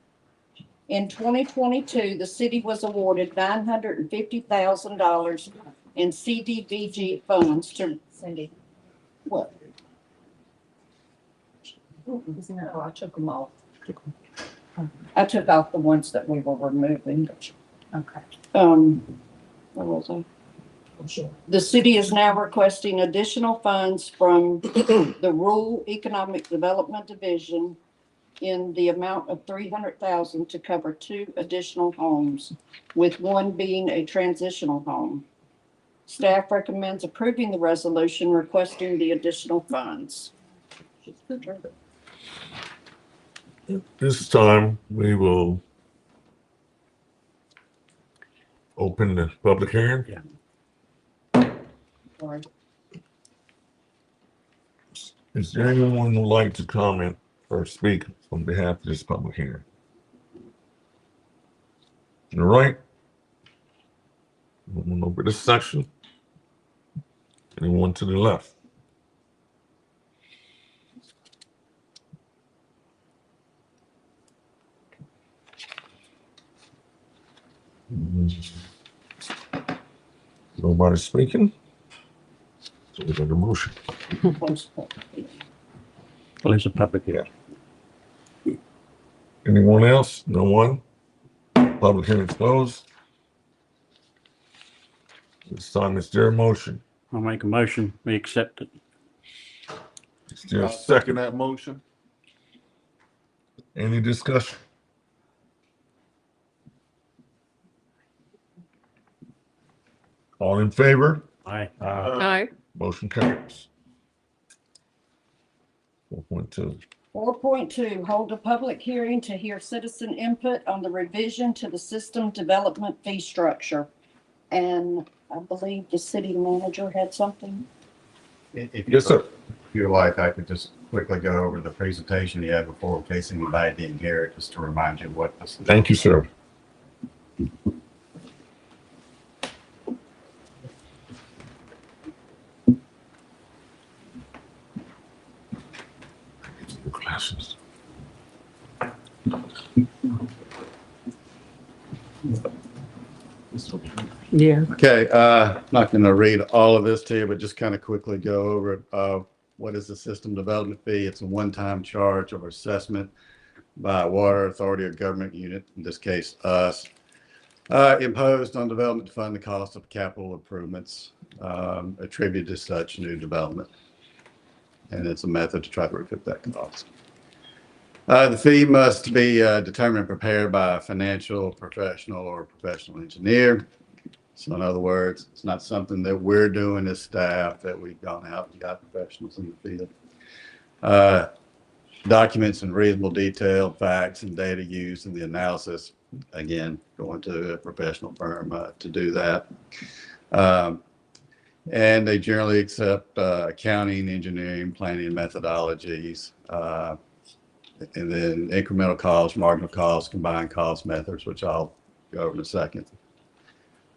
In 2022, the city was awarded $950,000 in CDBG funds to Cindy. What? I took them off. I took off the ones that we were removing. Okay. What was I? The city is now requesting additional funds from the Rural Economic Development Division in the amount of $300,000 to cover 2 additional homes, with one being a transitional home. Staff recommends approving the resolution requesting the additional funds. This time we will open the public hearing. Yeah. Sorry. Is there anyone who would like to comment or speak on behalf of this public hearing? All right. Moving over this section. Anyone to the left? Nobody speaking? So we got a motion. Well, it's a public hearing. Anyone else? No one? Public hearing is closed. This time is their motion. I'll make a motion. We accept it. Is there a second that motion? Any discussion? All in favor? Aye. Aye. Motion carries. 4.2. 4.2, hold a public hearing to hear citizen input on the revision to the system development fee structure. And I believe the city manager had something. Yes, sir. If you like, I could just quickly go over the presentation you had before in case anybody didn't hear it, just to remind you what this is. Thank you, sir. Glasses. Yeah. Okay, not going to read all of this to you, but just kind of quickly go over it. What is the system development fee? It's a one-time charge or assessment by a water authority or government unit, in this case us, imposed on development to fund the cost of capital improvements attributed to such new development. And it's a method to try to recoup that cost. The fee must be determined and prepared by a financial professional or professional engineer. So in other words, it's not something that we're doing as staff, that we've gone out and got professionals in the field. Documents in reasonable detail, facts and data used in the analysis. Again, going to a professional firm to do that. And they generally accept accounting, engineering, planning methodologies, and then incremental costs, marginal costs, combined cost methods, which I'll go over in a second.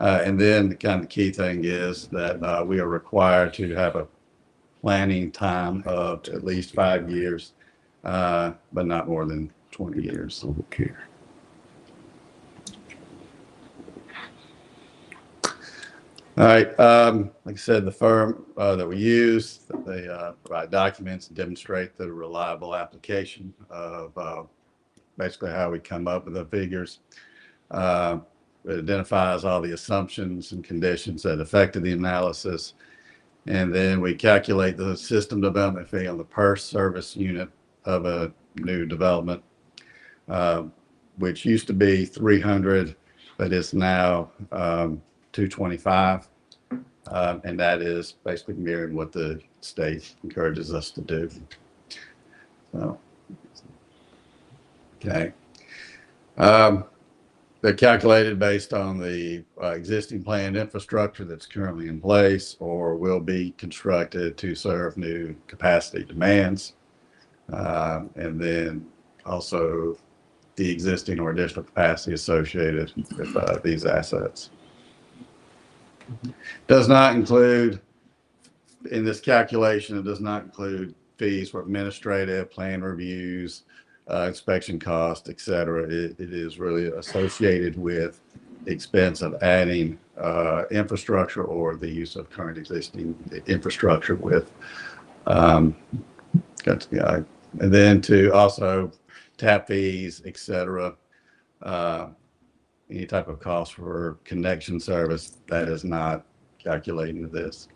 And then kind of the key thing is that we are required to have a planning time of at least 5 years, but not more than 20 years. Okay. All right. Like I said, the firm that we use, they provide documents and demonstrate the reliable application of basically how we come up with the figures. It identifies all the assumptions and conditions that affected the analysis. And then we calculate the system development fee on the per service unit of a new development, which used to be 300, but is now 225. And that is basically mirroring what the state encourages us to do. So, okay. They're calculated based on the existing planned infrastructure that's currently in place or will be constructed to serve new capacity demands. And then also the existing or additional capacity associated with these assets. Does not include, in this calculation, it does not include fees for administrative, plan reviews, inspection costs, et cetera. It is really associated with the expense of adding infrastructure or the use of current existing infrastructure with, and then to also tap fees, et cetera. Any type of cost for connection service that is not calculating this.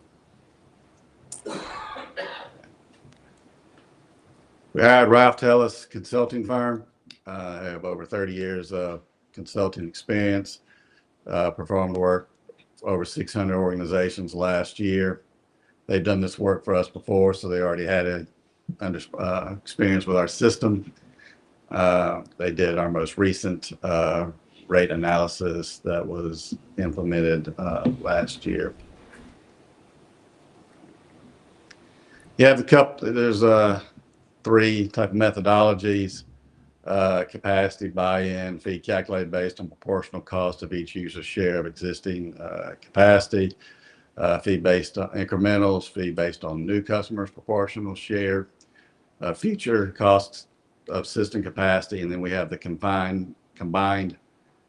We hired Ralph Tellis Consulting Firm. I have over 30 years of consulting experience, performed work for over 600 organizations last year. They've done this work for us before, so they already had a experience with our system. They did our most recent rate analysis that was implemented last year. You have there's three type of methodologies: capacity, buy-in, fee calculated based on proportional cost of each user's share of existing capacity, fee based on incrementals, fee based on new customers' proportional share, future costs of system capacity, and then we have the combined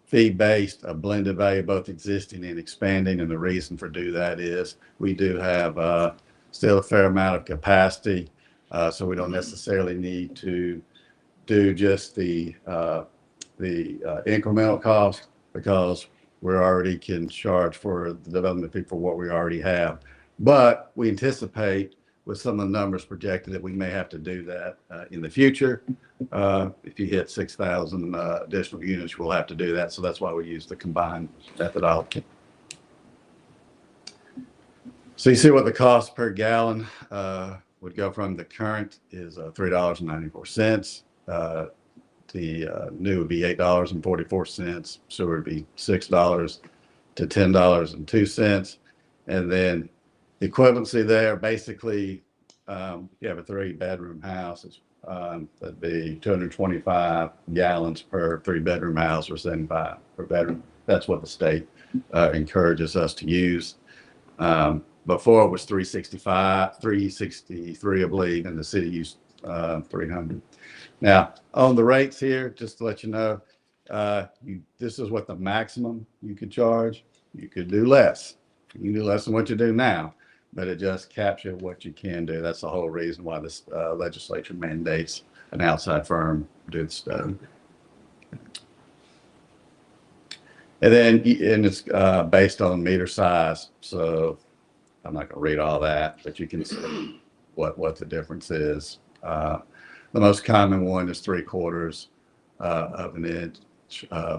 fee-based, a blended value, both existing and expanding. And the reason for do that is we do have still a fair amount of capacity, so we don't necessarily need to do just the incremental cost, because we already can charge for the development fee for what we already have. But we anticipate with some of the numbers projected that we may have to do that in the future. If you hit 6,000 additional units, we'll have to do that. So that's why we use the combined methodology. So you see what the cost per gallon would go from. The current is $3.94. The new would be $8.44. So it would be $6 to $10.02. And then the equivalency there, basically, you have a 3-bedroom house, that'd be 225 gallons per 3-bedroom house, or 75 per bedroom. That's what the state encourages us to use. Before it was 363, I believe, and the city used 300. Now, on the rates here, just to let you know, this is what the maximum you could charge. You could do less. You can do less than what you do now, but it just captures what you can do. That's the whole reason why this legislature mandates an outside firm to do the study. And then it's based on meter size. So I'm not going to read all that, but you can see what the difference is. The most common one is 3/4 of an inch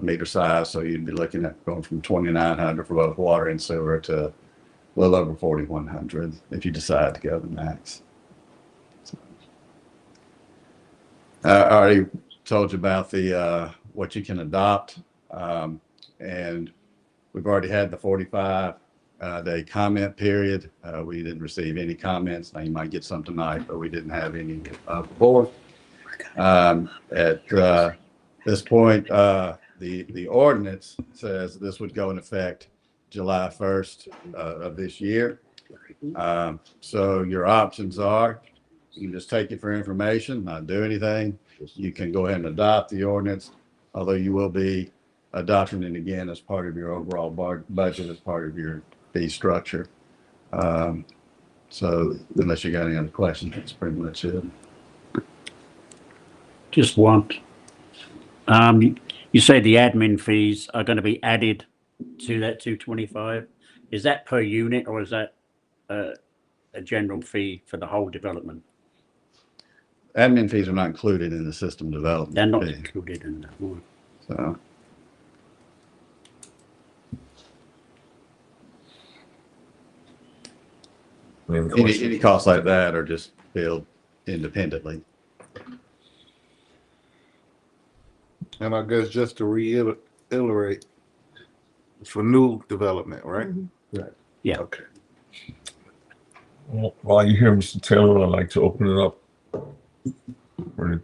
meter size. So you'd be looking at going from 2,900 for both water and sewer to a little over 4,100 if you decide to go the max. So, I already told you about the what you can adopt, and we've already had the 45-day comment period. We didn't receive any comments. Now you might get some tonight, but we didn't have any before. At this point, the ordinance says this would go in effect July 1st of this year. So your options are, you can just take it for information, not do anything. You can go ahead and adopt the ordinance, although you will be adopting it again as part of your overall budget, as part of your fee structure. So unless you got any other questions, that's pretty much it. Just one. You say the admin fees are going to be added to that 225. Is that per unit or is that a general fee for the whole development? Admin fees are not included in the system development. They're not fee. included in that one. So, any costs like that are just billed independently. And I guess just to reiterate, it's for new development, right? Right. Yeah. Okay. Well, while you're here, Mr. Taylor, I'd like to open it up for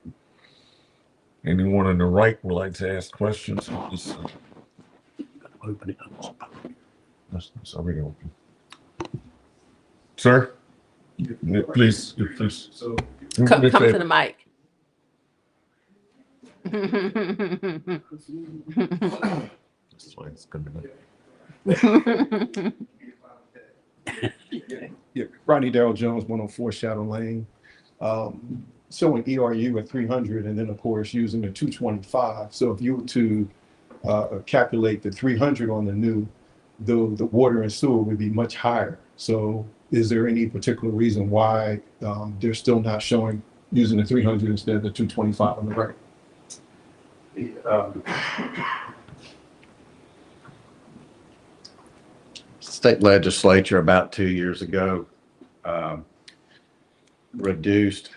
anyone on the right would like to ask questions. Open it up. It's already open. Sir? Please. Come to the mic. That's why it's gonna be. Yeah, Rodney Darrell Jones, 104 Shadow Lane. Showing ERU at 300 and then of course using the 225. So if you were to calculate the 300 on the new, the water and sewer would be much higher. So is there any particular reason why they're still not showing using the 300 instead of the 225 on the right? State legislature about 2 years ago reduced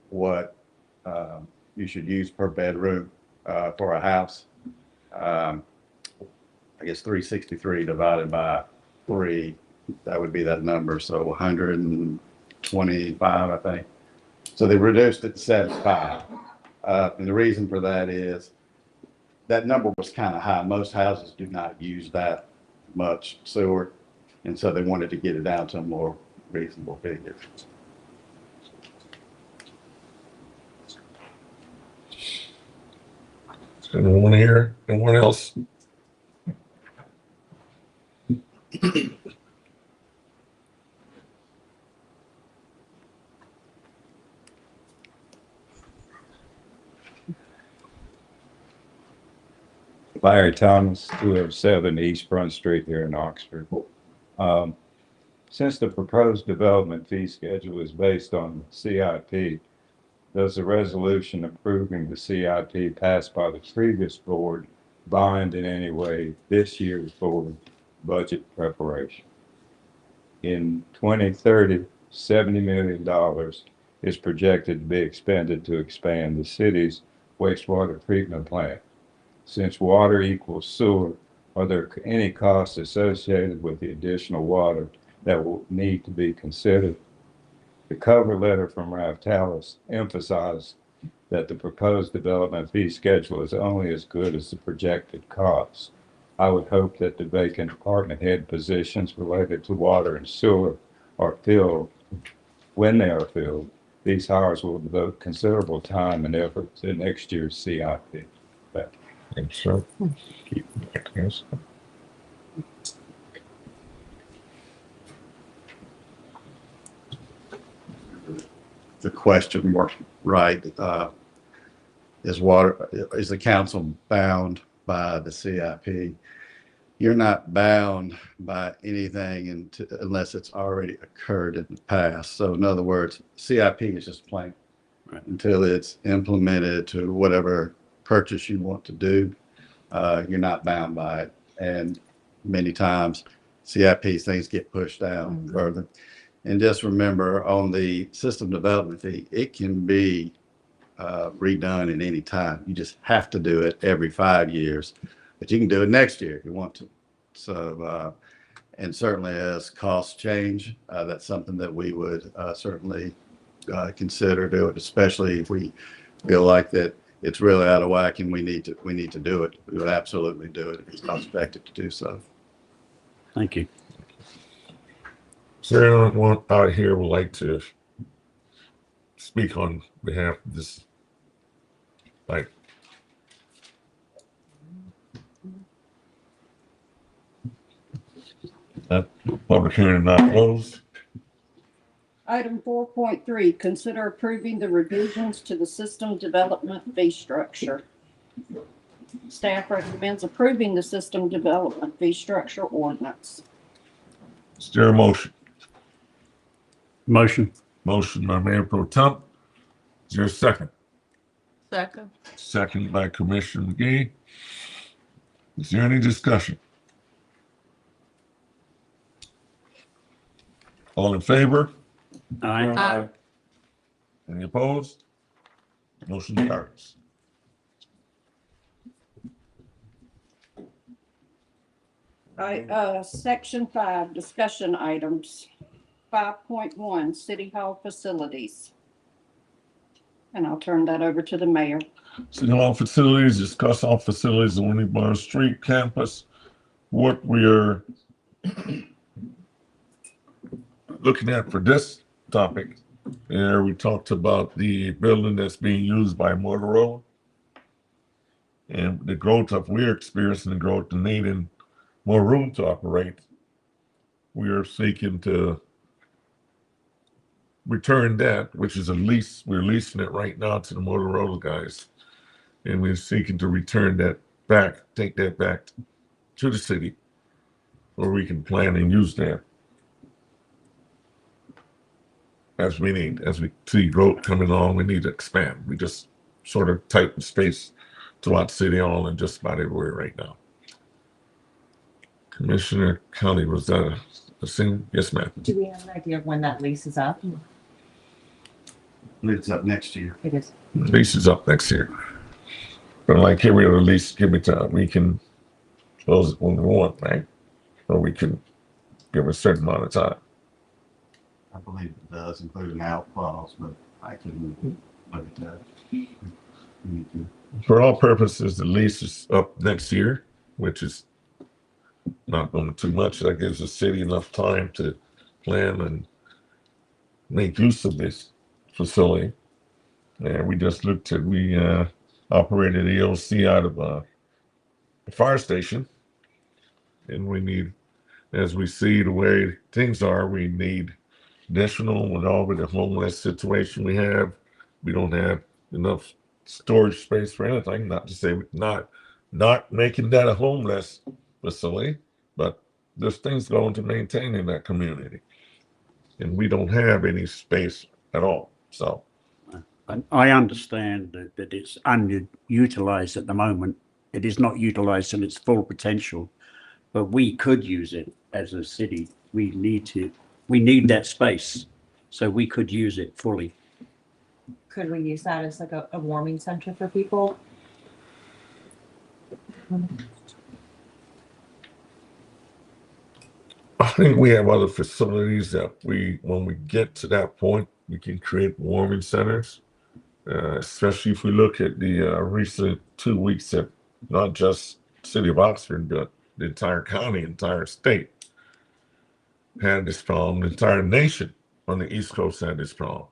what you should use per bedroom for a house. I guess 363 divided by 3, that would be that number. So 125, I think. So they reduced it to 75. And the reason for that is that number was kind of high. Most houses do not use that much sewer. And so they wanted to get it down to a more reasonable figure. Anyone here? Anyone else? Larry Thomas, 207 East Front Street here in Oxford. Since the proposed development fee schedule is based on CIP, does the resolution approving the CIP passed by the previous board bind in any way this year's board budget preparation? In 2030, $70 million is projected to be expended to expand the city's wastewater treatment plant. Since water equals sewer, are there any costs associated with the additional water that will need to be considered? The cover letter from Ralph Tallis emphasized that the proposed development fee schedule is only as good as the projected costs. I would hope that the vacant department head positions related to water and sewer are filled. When they are filled, these hires will devote considerable time and effort to next year's CIP. Thanks, sir. Yes. The question, right, is the council bound by the CIP? You're not bound by anything unless it's already occurred in the past. So in other words, CIP is just plain until it's implemented to whatever purchase you want to do. You're not bound by it. And many times CIP things get pushed down further. And just remember on the system development fee, it can be redone at any time. You just have to do it every 5 years, but you can do it next year if you want to. So, and certainly as costs change, that's something that we would certainly consider doing, especially if we feel like that it's really out of whack and we need to do it. We would absolutely do it if it's cost effective to do so. Thank you. Is there anyone out here would like to speak on behalf of this? Like, public hearing not closed. Item 4.3, consider approving the revisions to the system development fee structure. Staff recommends approving the system development fee structure ordinance. Is there a motion? Motion. Motion by Mayor Pro Tem. Is there a second? Second. Second by Commissioner McGee. Is there any discussion? All in favor? Aye. Any opposed? Motion carries. Section 5, discussion items. 5.1, City Hall facilities. And I'll turn that over to the mayor. City Hall facilities, discuss all facilities on Winnie Bar Street campus. What we are looking at for this topic, there we talked about the building that's being used by Motorola and the growth of we're experiencing the growth and needing more room to operate. We are seeking to return that, which is a lease. We're leasing it right now to the Motorola guys. And we're seeking to return that back, take that back to the city where we can plan and use that as we need. As we see growth coming along, we need to expand. We just sort of tighten space throughout City Hall and just about everywhere right now. Commissioner County, was that a thing? Yes, ma'am. Do we have an idea of when that lease is up? It's up next year. It is. Lease is up next year. But like every other lease, give it time. We can close it when we want, right? Or we can give a certain amount of time. I believe it does, including out clause, but I can look at that. For all purposes, the lease is up next year, which is not going too much. That gives the city enough time to plan and make use of this facility. And we just looked at, we operated EOC out of the fire station. And we need, as we see the way things are, we need additional with all of the homeless situation we have. We don't have enough storage space for anything, not to say not making that a homeless facility, but there's things going to maintain in that community. And we don't have any space at all. So I understand that it's underutilized at the moment. It is not utilized in its full potential, but we could use it as a city. We need that space, so we could use it fully. Could we use that as like a warming center for people? I think we have other facilities that when we get to that point, we can create warming centers, especially if we look at the recent 2 weeks that not just city of Oxford, but the entire county, entire state had this problem. The entire nation on the East Coast had this problem.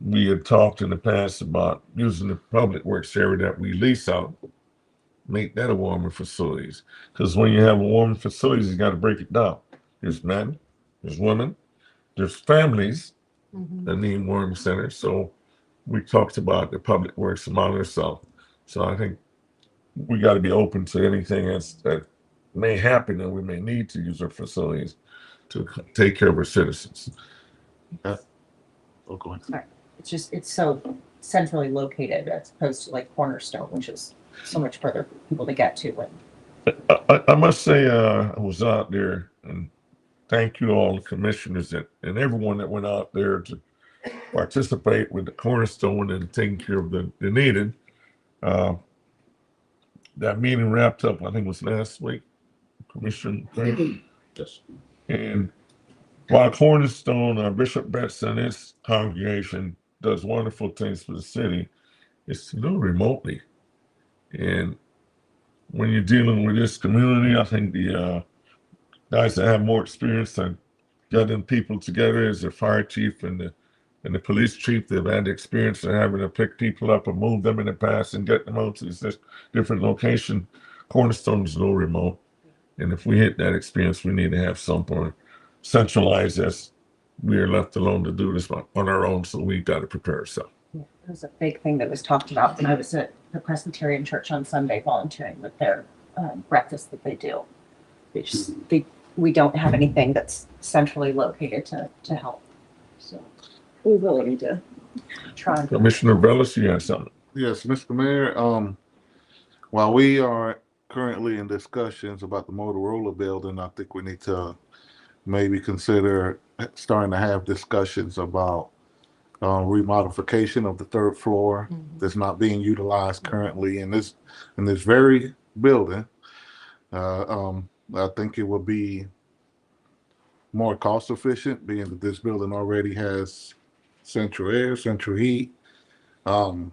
We had talked in the past about using the public works area that we lease out, make that a warming facilities. Because when you have a warming facilities, you got to break it down. There's men, there's women, there's families that need warming centers. So we talked about the public works among ourselves. So I think we got to be open to anything that may happen, and we may need to use our facilities to take care of our citizens. Sorry. It's so centrally located as opposed to like Cornerstone, which is so much further for people to get to. I must say, I was out there, and thank you all the commissioners and everyone that went out there to participate with the Cornerstone and taking care of the needed. That meeting wrapped up, I think it was last week, Commissioner. Yes. And while Cornerstone, Bishop Betts and his congregation does wonderful things for the city, it's still remotely. And when you're dealing with this community, I think the guys that have more experience and getting people together as the fire chief and the police chief, they've had the experience of having to pick people up and move them in the past and get them out to this different location. Cornerstone is a little remote. And if we hit that experience, we need to have centralized as we are left alone to do this on our own. So we got to prepare ourselves. Yeah, it was a big thing that was talked about when I was at the Presbyterian Church on Sunday volunteering with their breakfast that they do. We don't have anything that's centrally located to help. So We really need to try. Commissioner Bellis, you got something? Yes, Mr. Mayor, while we are currently in discussions about the Motorola building, I think we need to maybe consider starting to have discussions about remodification of the third floor that's not being utilized currently in this very building. I think it would be more cost efficient, being that this building already has central air, central heat. So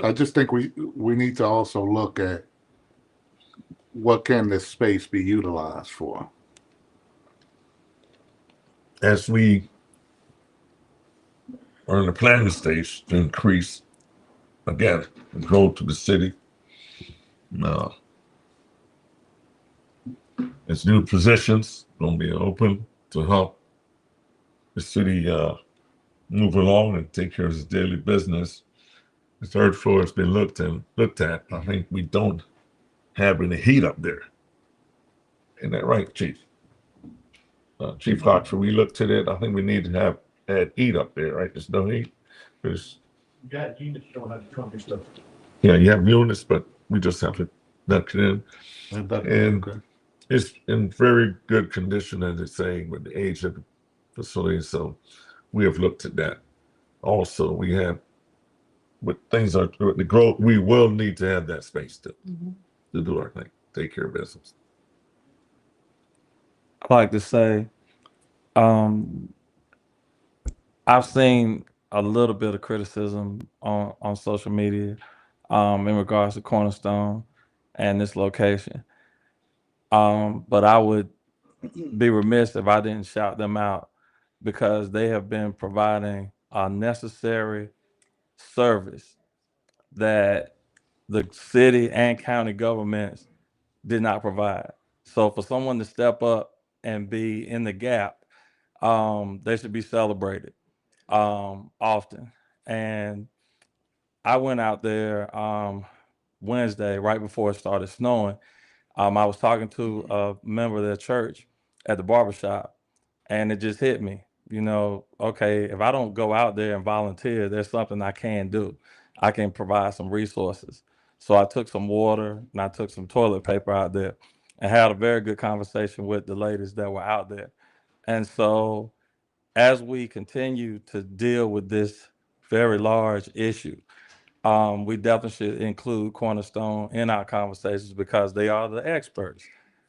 I just think we need to also look at what can this space be utilized for. As we are in the planning stage to increase, again, the growth to the city. As new positions going to be open to help the city move along and take care of its daily business. The third floor has been looked at. I think we don't have any heat up there. Isn't that right, Chief? Chief Hoxer, we looked at it. I think we need to add heat up there, right? There's no heat. You got units you don't have to trunk and stuff. Yeah, you have units, but we just have to duct it in. And it's in very good condition, as it's saying, with the age of the facility. So we have looked at that. Also, we have, with things are the growth, we will need to have that space to do our thing, take care of business. I'd like to say, I've seen a little bit of criticism on social media in regards to Cornerstone and this location. But I would be remiss if I didn't shout them out, because they have been providing a necessary service that the city and county governments did not provide. So for someone to step up and be in the gap, they should be celebrated often. And I went out there Wednesday, right before it started snowing. I was talking to a member of their church at the barbershop, and it just hit me, okay, if I don't go out there and volunteer, there's something I can do. I can provide some resources. So I took some water and I took some toilet paper out there and had a very good conversation with the ladies that were out there. And so as we continue to deal with this very large issue, we definitely should include Cornerstone in our conversations, because they are the experts,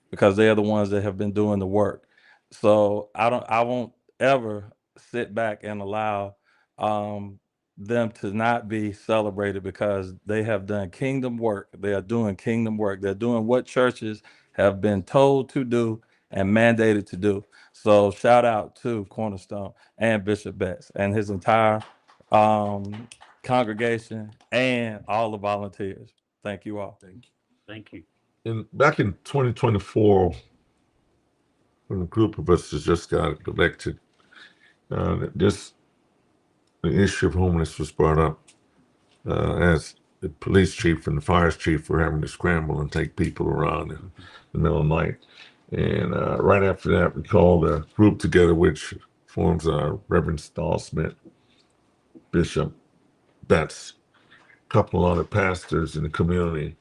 because they are the ones that have been doing the work. So I won't ever sit back and allow them to not be celebrated, because they have done kingdom work. They are doing kingdom work. They're doing what churches have been told to do and mandated to do. So shout out to Cornerstone and Bishop Betts and his entire congregation and all the volunteers. Thank you all. Thank you. Back in 2024, when a group of us has just got elected, the issue of homelessness was brought up as the police chief and the fire chief were having to scramble and take people around in the middle of the night. And right after that, we called a group together, which forms Reverend Stahl Smith, Bishop Betts, a couple other pastors in the community.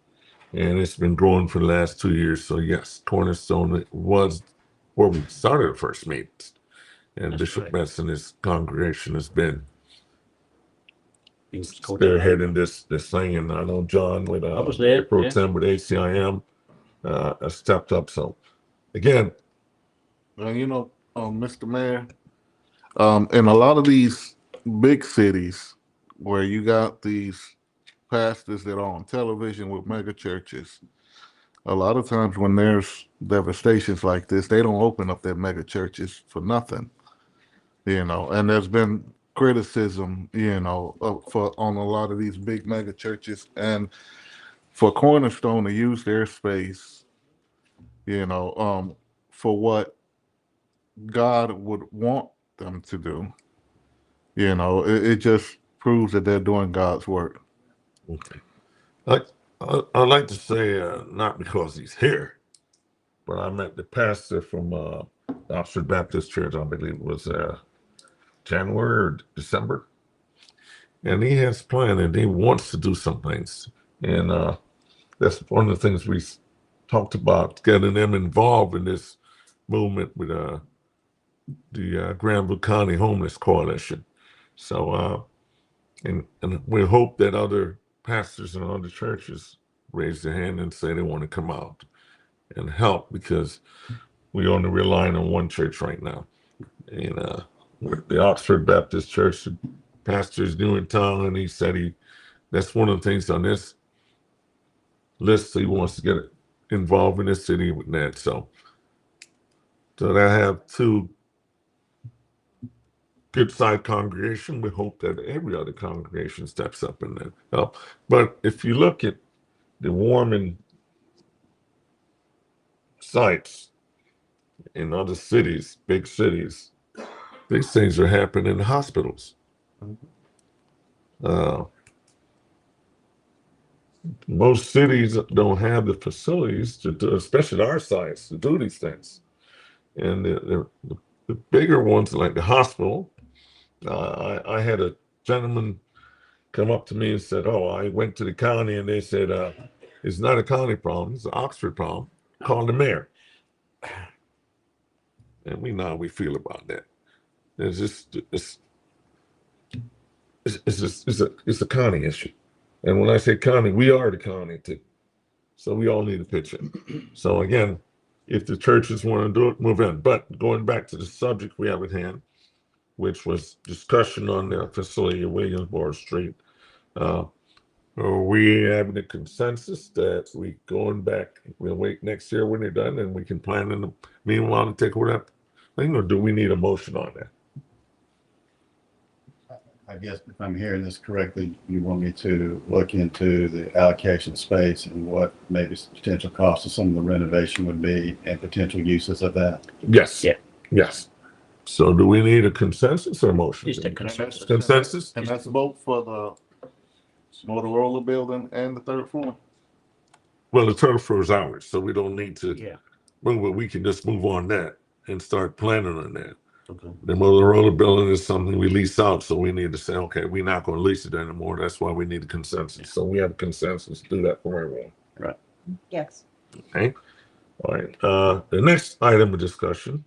And it's been growing for the last 2 years. So yes, Cornerstone was where we started the first meetings. And Bishop Betts and his congregation has been spearheading this thing. And I know John with Pro Tem with ACIM stepped up. So again, Mr. Mayor, in a lot of these big cities where you got these pastors that are on television with mega churches, a lot of times when there's devastations like this, they don't open up their mega churches for nothing, and there's been criticism, on a lot of these big mega churches, and for Cornerstone to use their space, for what God would want them to do. You know, it just proves that they're doing God's work. Okay. I'd like to say, not because he's here, but I met the pastor from Oxford Baptist Church, I believe it was January or December. And he has planned and he wants to do some things. And that's one of the things we talked about, getting them involved in this movement with the Granville County Homeless Coalition. So, and we hope that other pastors and other churches raise their hand and say they want to come out and help, because we're only relying on one church right now. And with the Oxford Baptist Church, the pastor is new in town, and he said that's one of the things on this list. He wants to get involved in the city with that. So I have two good side congregation. We hope that every other congregation steps up and then help. But if you look at the warming sites in other cities, big cities, these things are happening in hospitals. Most cities don't have the facilities to do, especially our sites, to do these things. And the bigger ones, like the hospital, I had a gentleman come up to me and said, "Oh, I went to the county and they said it's not a county problem; it's an Oxford problem. Call the mayor." And we know how we feel about that. It's a county issue, and when I say county, we are the county too. So we all need a pitch in. So again, if the churches want to do it, move in. But going back to the subject we have at hand, which was discussion on the facility at Williamsboro Street. Are we having a consensus that we going back, we'll wait next year when they're done and we can plan in the meanwhile to take over that thing, or do we need a motion on that? I guess if I'm hearing this correctly, you want me to look into the allocation space and what maybe potential costs of some of the renovation would be and potential uses of that? Yes. Yeah. Yes. So do we need a consensus or motion? Just a consensus. Consensus? And that's both for the Motorola building and the third floor. Well, the third floor is ours, so we don't need to Yeah. move it. We can just move on that and start planning on that. Okay. The Motorola building is something we lease out, so we need to say, okay, we're not going to lease it anymore. That's why we need a consensus. So we have a consensus to do that for everyone. Right. Yes. Okay. All right. The next item of discussion,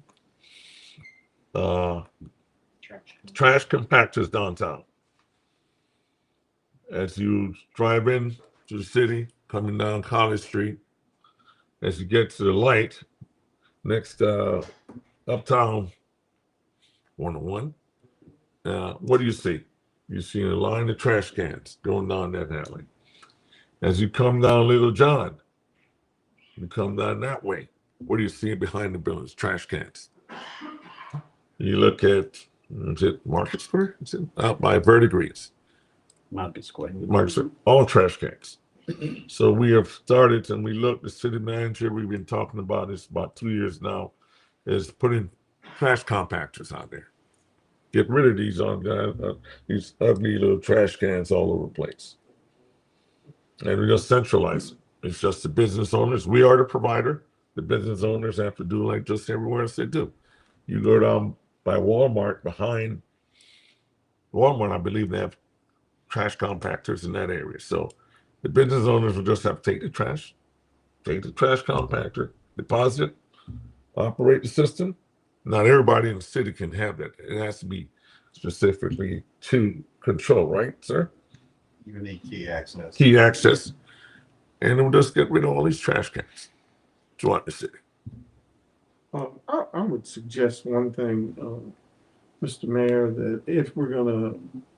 trash compactors downtown. As you drive in to the city, coming down College Street, as you get to the light next Uptown 101, what do you see? You see a line of trash cans going down that alley. As you come down Little John, you come down that way. What do you see behind the buildings? Trash cans. You look at, is it Market Square? Is it out by Verdigris? Market Square. Market Square, all trash cans. So we have started, and we look, the city manager, we've been talking about this about 2 years now, is putting trash compactors out there. Get rid of these ugly little trash cans all over the place. And we just centralize it. It's just the business owners. We are the provider. The business owners have to do like just everywhere else they do. You go down by Walmart, behind Walmart, I believe they have trash compactors in that area. So the business owners will just have to take the trash compactor, deposit it, operate the system. Not everybody in the city can have that. It has to be specifically to control, right, sir? You need key access. Key access. And we'll just get rid of all these trash cans throughout the city. I would suggest one thing, Mr. Mayor, that if we're gonna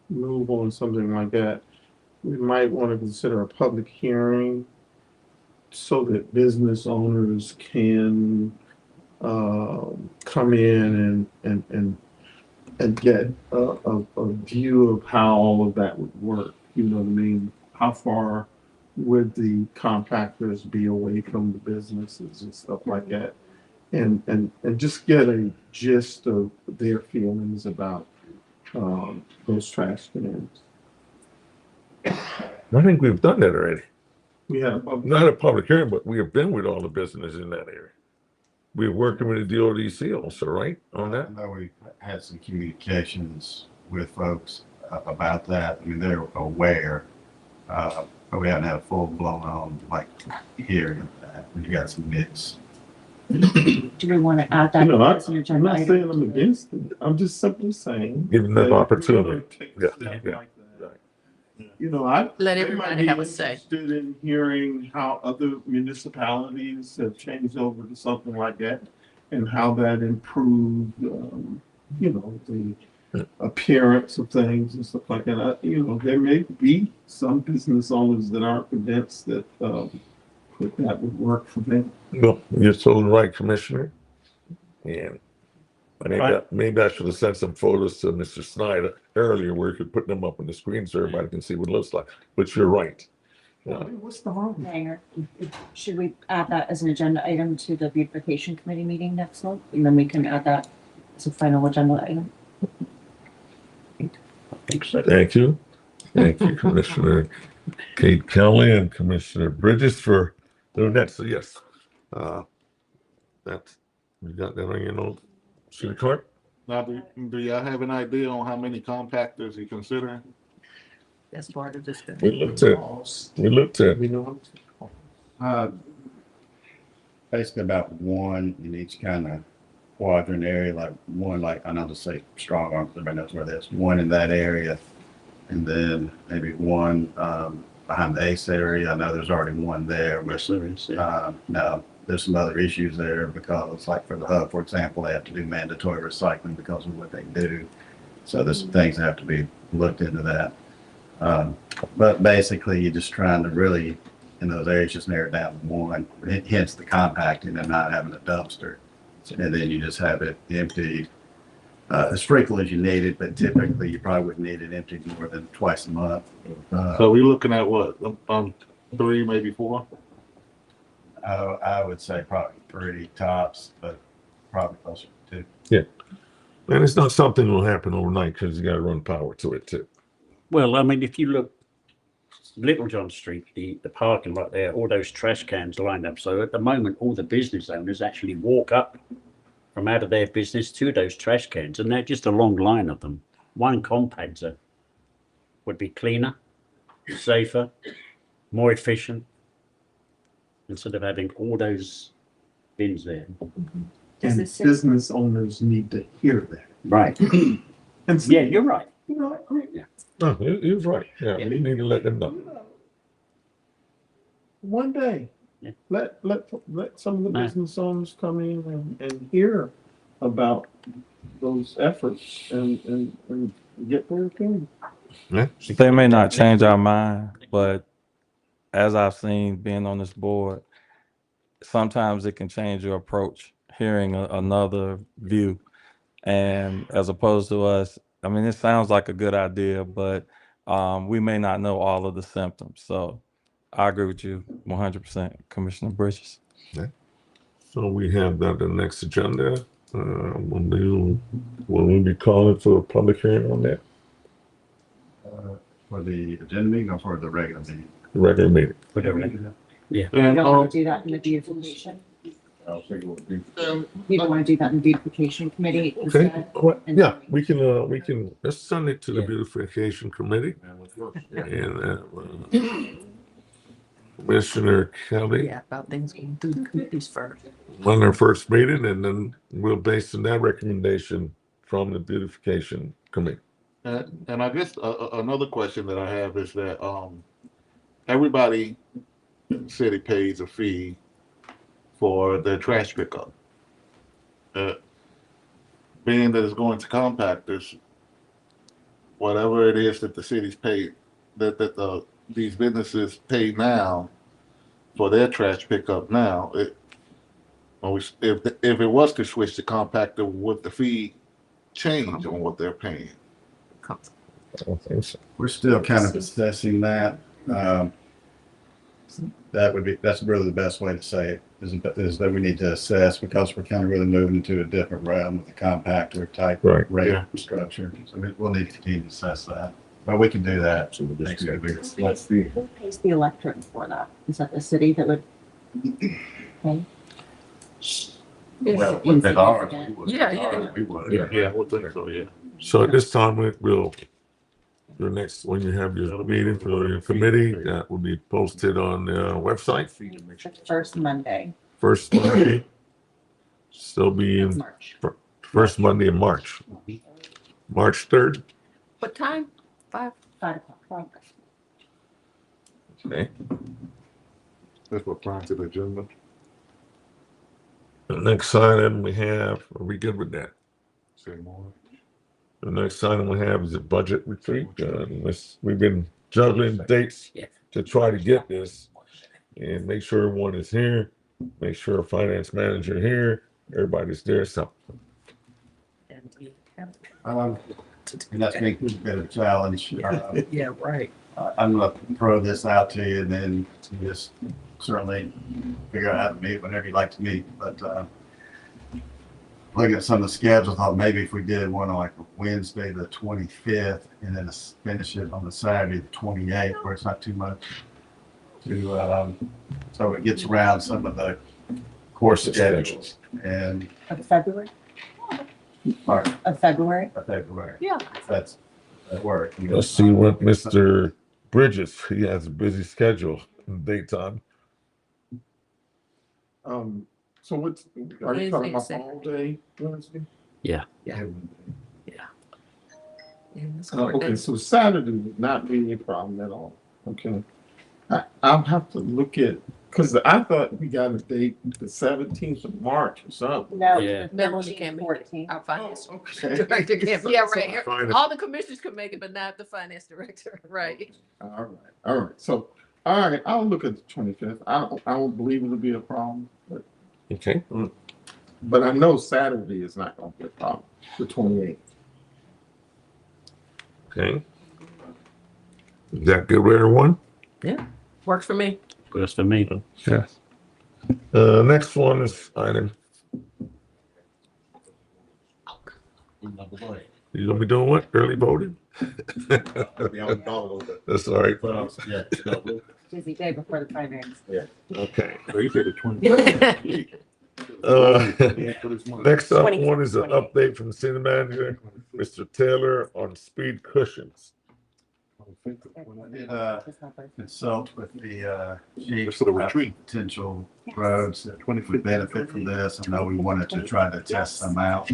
move on something like that, we might want to consider a public hearing so that business owners can come in and get a view of how all of that would work. You know what I mean? How far would the compactors be away from the businesses and stuff like that? and just get a gist of their feelings about those trash cans. I think we've done that already. We have Not a public hearing, but we have been with all the business in that area. We're working with the DODC also, right, on that? I know we had some communications with folks about that. I mean, they're aware, but we haven't had a full blown on like hearing of that. We got some mix. Do we want to add that? You know, as an I'm agenda not item? saying I'm against it. I'm just simply saying. Give them that that if we're opportunity. gonna take a Yeah, step yeah. like that, You know, I. Let they everybody might be have a say. Interested in hearing how other municipalities have changed over to something like that and how that improved, you know, the appearance of things and stuff like that. You know, there may be some business owners that aren't convinced that, that would work for them. Well, you're totally right, Commissioner. And Right. maybe I should have sent some photos to Mr. Snyder earlier where he could put them up on the screen so everybody can see what it looks like. But you're right. What's the harm? Mayor, should we add that as an agenda item to the beautification committee meeting next month? And then we can add that as a final agenda item. Thank you. Thank you, Commissioner Kate Kelly and Commissioner Bridges for doing that. So yes, that's, you got that on your note, city clerk? Now, do y'all have an idea on how many compactors you're considering? That's part of this. We looked at, You know, Basically about one in each kind of quadrant area, like one, like, I know to say strong arm, everybody knows where there's one in that area. And then maybe one behind the ACE area. I know there's already one there. Yes, there is. Yeah. Now, there's some other issues there because like for the hub, for example, they have to do mandatory recycling because of what they do. So there's some things that have to be looked into that. But basically you're just trying to really, in those areas, just narrow it down to one, hence the compacting and not having a dumpster. And then you just have it empty as frequently as you need it, but typically you probably wouldn't need it emptied more than twice a month. So we're looking at what, 3, maybe 4? I would say probably 3 tops, but probably closer to 2. yeah. And it's not something that will happen overnight because you got to run power to it too. Well, I mean, if you look, Little John Street, the parking lot there, all those trash cans lined up. So at the moment, all the business owners actually walk up from out of their business to those trash cans, and they're just a long line of them. One compactor would be cleaner, safer, more efficient, instead of having all those bins there. and business owners need to hear that. Right. And so, Yeah, you're right. you know, I mean, No, he was right. Yeah, we need to let them know. one day, Yeah. let some of the Right. business owners come in and hear about those efforts and get their opinion. Yeah. They may not change our mind, but as I've seen being on this board, sometimes it can change your approach, hearing another view. And as opposed to us, I mean, it sounds like a good idea, but we may not know all of the symptoms. So I agree with you 100%, Commissioner Bridges. So we have that the next agenda. When we be calling for a public hearing on that? For the agenda meeting or for the regular meeting? The regular meeting. Whatever. Yeah. And You don't want to do that in the beautification? You don't want to do that in the beautification committee Okay, instead? yeah, we can, let's send it to the beautification committee. And Commissioner Kelly, Yeah, about things going through the committees first. on their first meeting, and then we'll base on that recommendation from the beautification committee. And I guess another question that I have is that everybody in the city pays a fee for their trash pickup. Being that it's going to compactors, whatever it is that the city's paid, that these businesses pay now for their trash pickup now, if it was to switch to compactor, would the fee change on what they're paying? I don't think so. We're still kind of assessing that. That's really the best way to say it, is that we need to assess, because we're kind of really moving into a different realm with the compactor type Right. rate Yeah. structure. So we'll need to continue to assess that, but we can do that. Next week. Let's see. Who pays the electric for that? Is that the city that would pay? Well, with that ours, we would. Yeah, yeah. We would. Yeah, I would think so, yeah. So at this time, we'll, your next, when you have your meeting for your committee, that will be posted on the website. First Monday First Monday, still be of in March. first Monday in March. March 3rd. What time? 5? 5 o'clock. Okay. That's what prior to the agenda. The next item we have, are we good with that? Say more. The next item we have is a budget retreat. We've been juggling dates to try to get this and make sure everyone is here, make sure our finance manager here, everybody's there. So And that's been a bit of a challenge. Yeah, right. I'm gonna throw this out to you, and then you just certainly figure out how to meet whenever you'd like to meet, but, looking at some of the schedules, I thought maybe if we did one on like Wednesday, the 25th, and then finish it on the Saturday, the 28th, where it's not too much to, so it gets around some of the course schedules and, Of February? or, Of February? February. Yeah. That's, that work. let's see what Mr. Bridges, he has a busy schedule in the daytime. So what's, are you talking about Wednesday, all day Wednesday? Yeah. Okay, so Saturday would not be a problem at all. Okay. I'll have to look at, because I thought we got a date, the 17th of March or something. No. Yeah. No, she can't make it. 14th. Our finance Okay. director can't. Yeah, right. Fine. All the commissioners could make it, but not the finance director, right? All right. So, all right, I'll look at the 25th. I don't believe it'll be a problem, Okay. but I know Saturday is not gonna be a problem, the 28th. Okay. Is that good with everyone? Works for me. Works for me. Yes. Next one is item. You gonna be doing what? Early voting? That's all right. Busy day before the primaries. Okay. So you said the 20. Next up 20, one is an 28. update from the city manager, Mr. Taylor, on speed cushions. Consult with the chief It's for the about retreat. potential roads that would benefit from this. I know we wanted to try to test some out.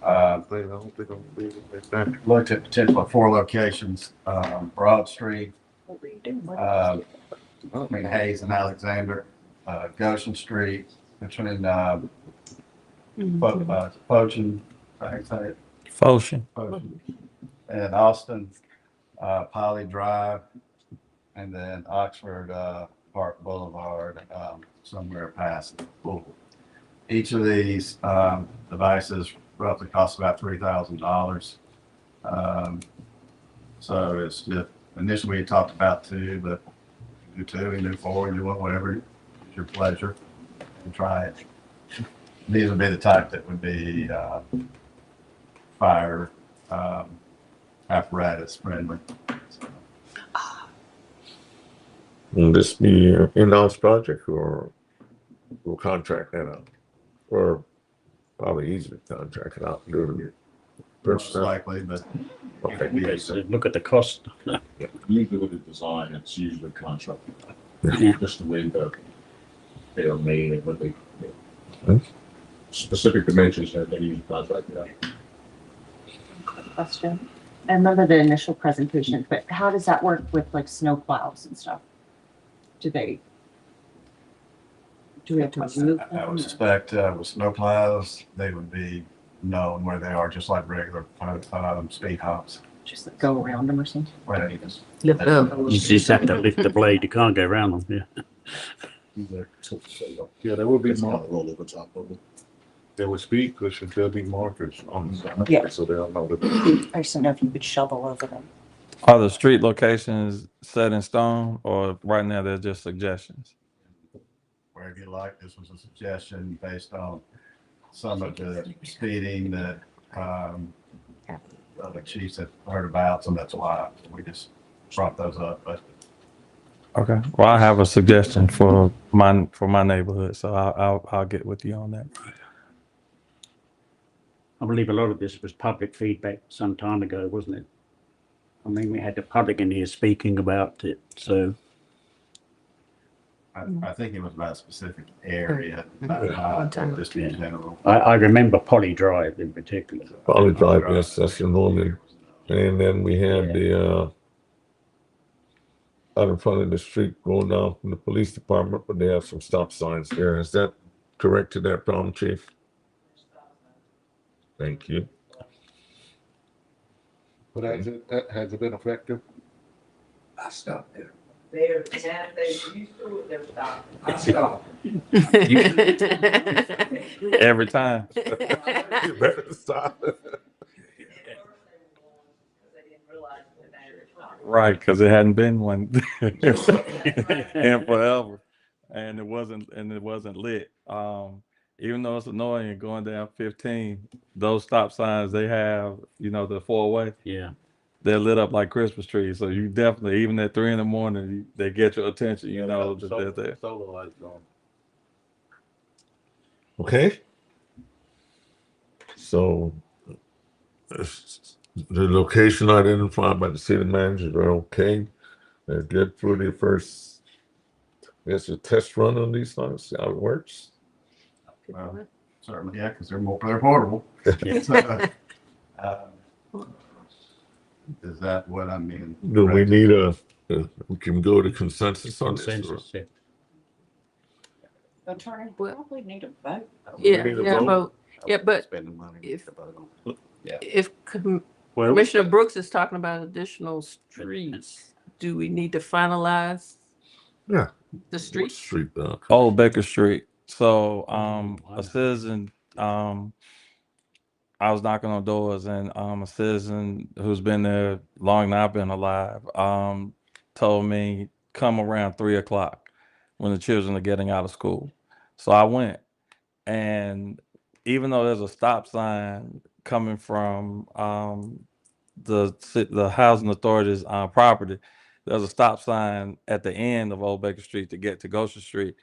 I don't think I'm leaving it back. Looked at potential 4 locations, Broad Street, between Hayes and Alexander, Goshen Street, between Pochin, I say it, Foshin. Pochin, and Austin, Polly Drive, and then Oxford Park Boulevard, somewhere past Louisville. Each of these devices roughly costs about $3,000. So it's just, initially we talked about 2, but do 2, we do 4, we do whatever is your pleasure, and try it. These would be the type that would be fire apparatus friendly. Will this be an in-house project or we'll contract that out? Or probably easier to contract it out and do it. Most likely, but Okay. Look at the cost. Usually with the design, it's usually contracted. Yeah. Just the way that they are made and what they, Hmm. specific dimensions that they use contracted out. Question. I remember the initial presentation, but how does that work with like snow plows and stuff? Do we have to remove I them? would suspect with snow plows, they would be known where they are, just like regular speed humps. Just like go around them or something? Where they just Lift up. You just have to lift the blade. You can't go around them. Yeah. Yeah, there will be It's more. not roll over top of it. There will speed cushions, there'll be markers on the side. Yeah. So they'll know that. I just don't know if you could shovel over them. Are the street locations set in stone, or right now they're just suggestions? Wherever you like, this was a suggestion based on some of the speeding that, the chiefs have heard about, so that's why we just brought those up, but Okay. Well, I have a suggestion for my neighborhood, so I'll get with you on that. I believe a lot of this was public feedback some time ago, wasn't it? I mean, we had the public in here speaking about it, so. I think it was about a specific area, not just in general. I remember Polly Drive in particular. Polly Drive, yes, that's the Norman. And then we had the, out in front of the street going down from the police department, but they have some stop signs there. Is that correct to that problem, Chief? Thank you. But has it been effective? I stopped there. They're, now they used to it, they're stopping. I stopped. Every time. You better stop. Right, because it hadn't been one in forever, and it wasn't lit. Even though it's annoying going down 15, those stop signs they have, the 4-way, Yeah. they're lit up like Christmas trees. So you definitely, even at 3 a.m, they get your attention. That they're there. Solar lights on. Okay. So the location identified by the city manager are okay. They're good for the first, there's a test run on these things, see how it works. Certainly, yeah, because they're portable. Is that what I mean? Do we need we can go to consensus on this? or- Consensus, yeah. Attorney, we probably need a vote. Yeah, need a yeah, vote? vote. Yeah, but Spending money. if- to vote on. Yeah. if Well, Commissioner Brooks is talking about additional streets, do we need to finalize Yeah. the What streets? street, Old Baker Street. So wow. a citizen, I was knocking on doors, and a citizen who's been there long than I've been alive, told me come around 3 o'clock when the children are getting out of school. So I went, and even though there's a stop sign coming from the housing authority's property, there's a stop sign at the end of Old Baker Street to get to Goshen Street.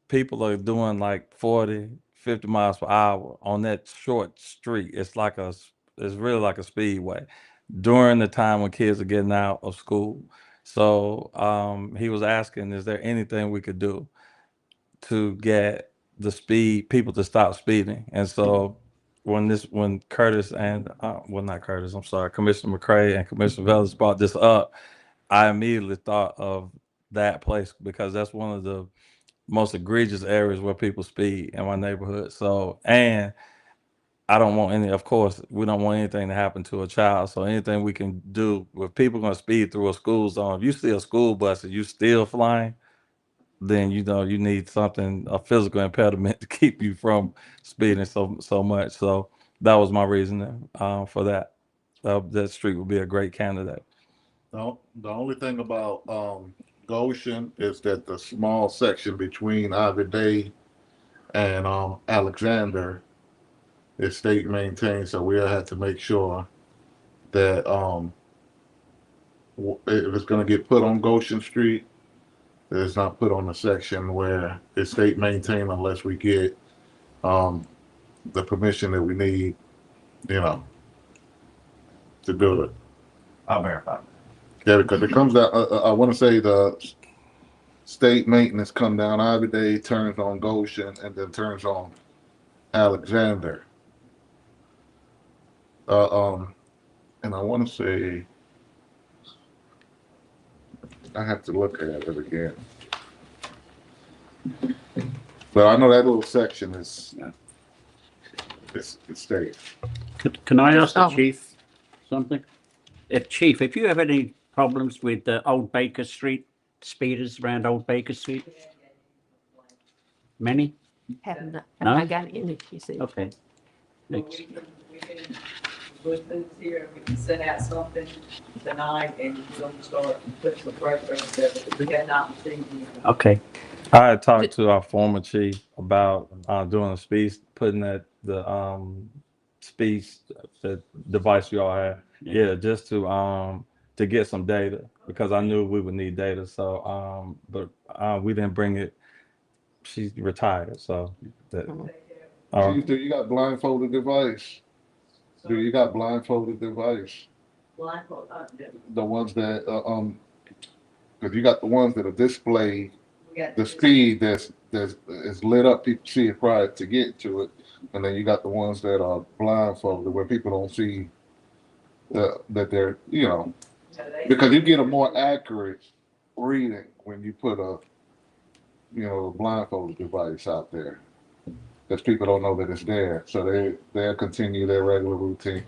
People are doing like 40, 50 miles per hour on that short street. It's really like a speedway during the time when kids are getting out of school. So he was asking, is there anything we could do to get people to stop speeding? And so when Curtis and not Curtis, I'm sorry, Commissioner McCray and Commissioner Velas brought this up, I immediately thought of that place because that's one of the most egregious areas where people speed in my neighborhood. So, and I don't want of course, we don't want anything to happen to a child. So anything we can do with people going to speed through a school zone, if you see a school bus and you still flying, then you need a physical impediment to keep you from speeding so much. So that was my reasoning for that. That street would be a great candidate. No, the only thing about Goshen is that the small section between Ivy Day and Alexander is state maintained, so we'll have to make sure that if it's going to get put on Goshen Street, that it's not put on the section where it's state maintained unless we get the permission that we need, to do it. I'll verify. Yeah, because it comes out, I want to say the state maintenance come down Ivy Day, turns on Goshen, and then turns on Alexander. And I want to say, I have to look at it again. But I know that little section is state. Can I ask the Oh. chief something? Chief, if you have any problems with Old Baker Street, speeders around Old Baker Street? Many? Haven't No? I got any, you see? Okay. Thanks. with this here, we can send out something tonight and we're gonna start putting some pressure on it. We have not received any. Okay. I had talked to our former chief about doing a speech, putting the speech, the device you all have. Yeah, just to get some data because I knew we would need data. So but we didn't bring it. She's retired, so that. Chief, do you got blindfolded device? Do you got blindfolded device? Blindfold, The ones that because you got the ones that are display we got the speed that's is lit up. People see it prior to get to it, and then you got the ones that are blindfolded where people don't see that they're because you get a more accurate reading when you put a blindfolded device out there because people don't know that it's there, so they'll continue their regular routine,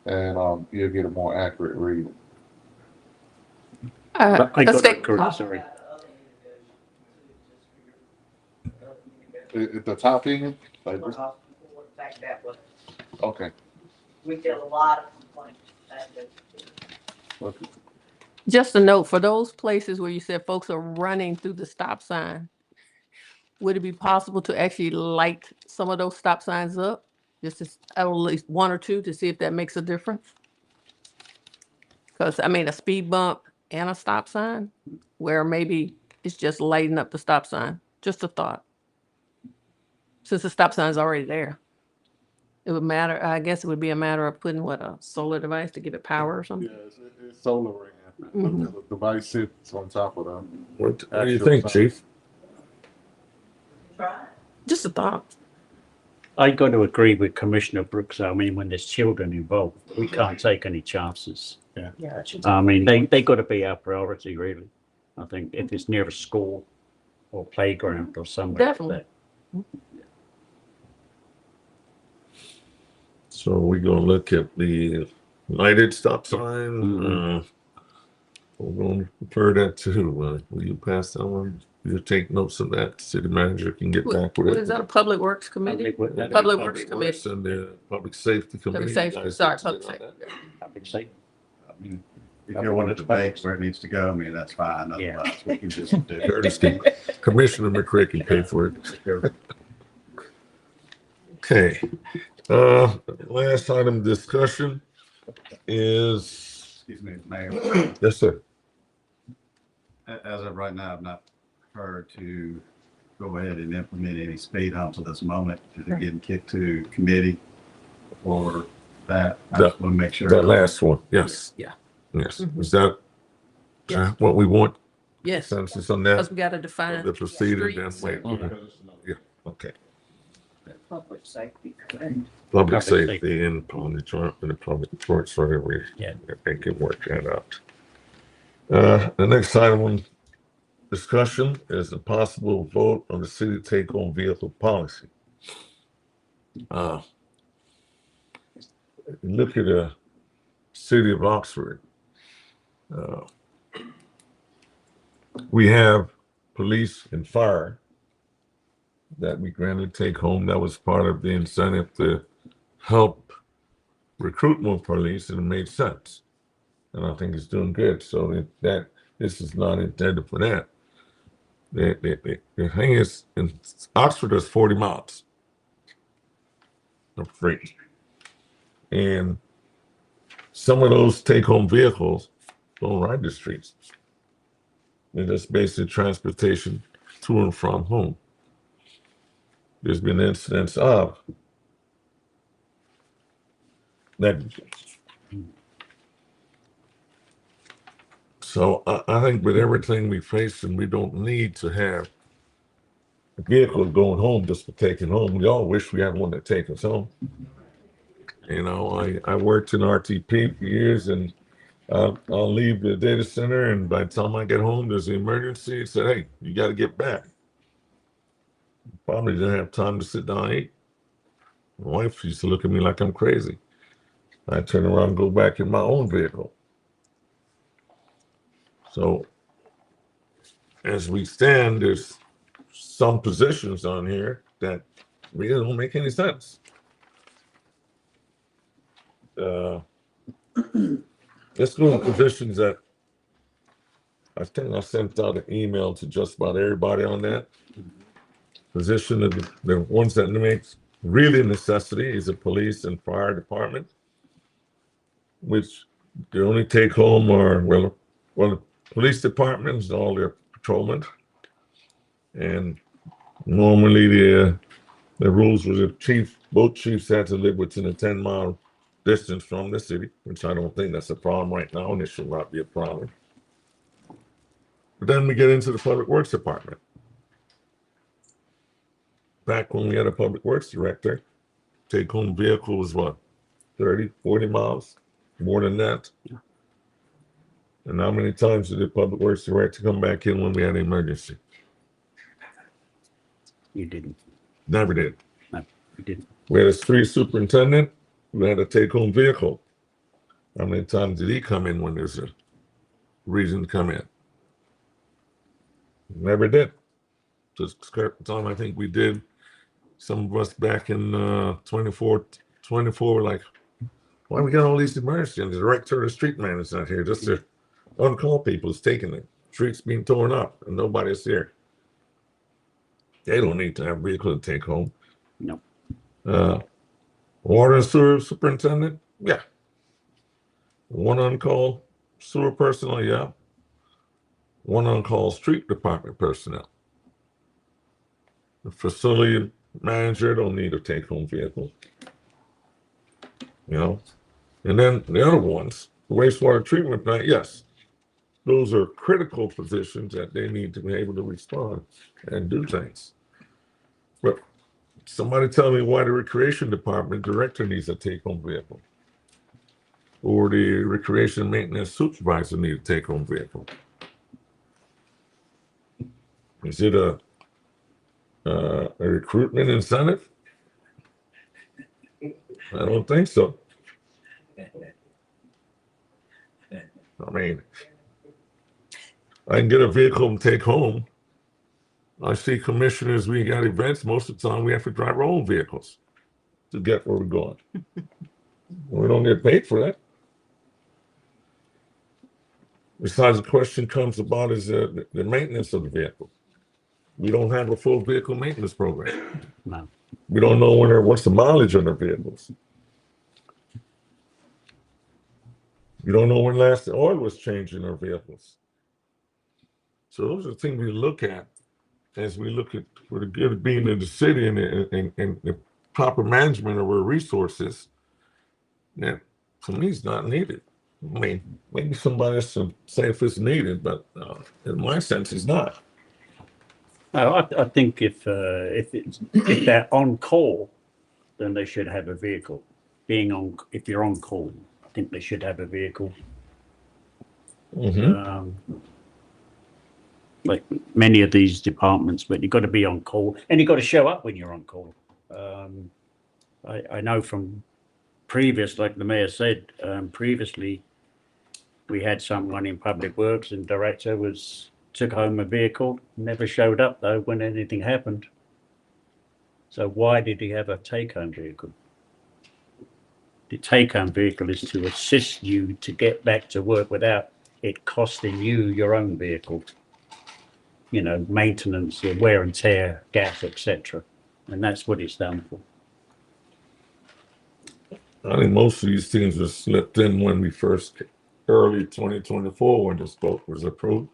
and you'll get a more accurate reading. I Let's got take, that, sorry. At the top end, like this? back that way. Okay. We get a lot of complaints. Okay. just a note, for those places where you said folks are running through the stop sign, would it be possible to actually light some of those stop signs up? Just at least one or two to see if that makes a difference? Because, I mean, a speed bump and a stop sign, where maybe it's just lighting up the stop sign. Just a thought. Since the stop sign is already there. It would matter, I guess it would be a matter of putting a solar device to give it power or something? Yeah, it's solar ring. Mhm. The device sits on top of them. What do you think, Chief? Just a thought. I got to agree with Commissioner Brooks. I mean, when there's children involved, we can't take any chances. Yeah. Yeah, it should. I mean, they got to be our priority, really. I think if it's near a school or playground or somewhere. like Definitely. that. So we're gonna look at the lighted stop sign. We're gonna refer that to, will you pass that one? You'll take notes of that. City manager can get back with it. What is that, a Public Works Committee? Public Works Committee. And the Public Safety Committee. Public Safety, You guys sorry, can Public sit on Safety. that? Public safety. I mean, if you want to debate where it needs to go, I mean, that's fine. Yeah. Otherwise, we can just do. Curtis can- Commissioner McCray can pay for it. Okay, last item discussion is, Excuse me, Mayor. yes, sir. As of right now, I've not heard to go ahead and implement any speed humps at this moment. Is it getting kicked to committee or that? I just want to make sure. That last one, yes. Yeah. Yes, Mhm. is that Yes. what we want? Yes, Consensus on because that? we gotta define The proceeding, then streets. wait. Yeah, okay. Public safety, correct? Public Public safety. safety and the public courts, whatever we, Yeah. they can work that out. The next item on discussion is a possible vote on the city take-home vehicle policy. Look at the city of Oxford. We have police and fire that we granted take home. That was part of the incentive to help recruit more police, and it made sense. And I think it's doing good. So that this is not intended for that. The thing is, in Oxford, there's 40 miles of free. And some of those take-home vehicles don't ride the streets. They're just basic transportation to and from home. There's been incidents of negligence. So I think with everything we face, and we don't need to have a vehicle going home just for taking home. We all wish we had one to take us home. You know, I worked in RTP for years, and I'll leave the data center, and by the time I get home, there's an emergency. It said, hey, you got to get back. Probably didn't have time to sit down and eat. My wife used to look at me like I'm crazy. I turn around and go back in my own vehicle. So as we stand, there's some positions on here that really don't make any sense. let's go to positions that I think I sent out an email to just about everybody on that. Position of the ones that makes really necessity is the police and fire department, which the only take home are, well, the police departments, all their patrolmen. And normally the rules was both chiefs had to live within a 10-mile distance from the city, which I don't think that's a problem right now, and it should not be a problem. But then we get into the public works department. Back when we had a public works director, take home vehicle was what, 30, 40 miles, more than that. And how many times did the public works director come back in when we had an emergency? You didn't. Never did. No, you didn't. We had a street superintendent who had a take home vehicle. How many times did he come in when there's a reason to come in? Never did. Just the time I think we did, some of us back in 24 were like, why we got all these emergencies? And the director of the street man is not here. Just the on-call people is taking the streets being torn up and nobody's here. They don't need to have a vehicle to take home. No. Water and sewer superintendent, yeah. One on-call sewer personnel, yeah. One on-call street department personnel. The facility manager don't need a take-home vehicle. You know? And then the other ones, the wastewater treatment plant, yes. Those are critical positions that they need to be able to respond and do things. But somebody tell me why the recreation department director needs a take-home vehicle. Or the recreation maintenance supervisor needs a take-home vehicle. Is it a recruitment incentive? I don't think so. I mean, I can get a vehicle and take home. I see commissioners, we got events, most of the time we have to drive our own vehicles to get where we're going. We don't get paid for that. Besides, the question comes about is the maintenance of the vehicle. We don't have a full vehicle maintenance program. No. We don't know what's the mileage on our vehicles. We don't know when last the oil was changed in our vehicles. So those are things we look at as we look at for the good of being in the city and the proper management of our resources. That to me is not needed. I mean, maybe somebody else will say if it's needed, but in my sense, it's not. I think if they're on call, then they should have a vehicle. If you're on call, I think they should have a vehicle. Like many of these departments, but you've got to be on call and you've got to show up when you're on call. I know from previous, like the mayor said, previously we had someone in public works and director took home a vehicle, never showed up though when anything happened. So why did he have a take-home vehicle? The take-home vehicle is to assist you to get back to work without it costing you your own vehicle. You know, maintenance, wear and tear, gas, etc. And that's what it's done for. I think most of these things were slipped in when we first, early 2024, when this vote was approved.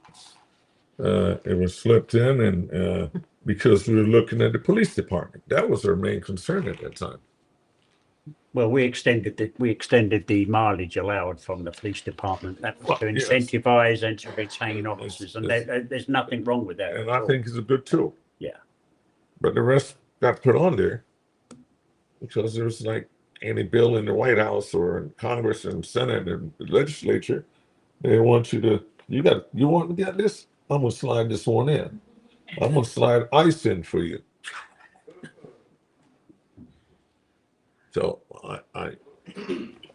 It was slipped in, and because we were looking at the police department, that was our main concern at that time. Well, we extended the mileage allowed from the police department. That was to incentivize and to retain officers, and there's nothing wrong with that. And I think it's a good tool. Yeah. But the rest got put on there because there's like any bill in the White House or in Congress and Senate and the legislature, they want you want to get this? I'm gonna slide this one in. I'm gonna slide ICE in for you. So I'm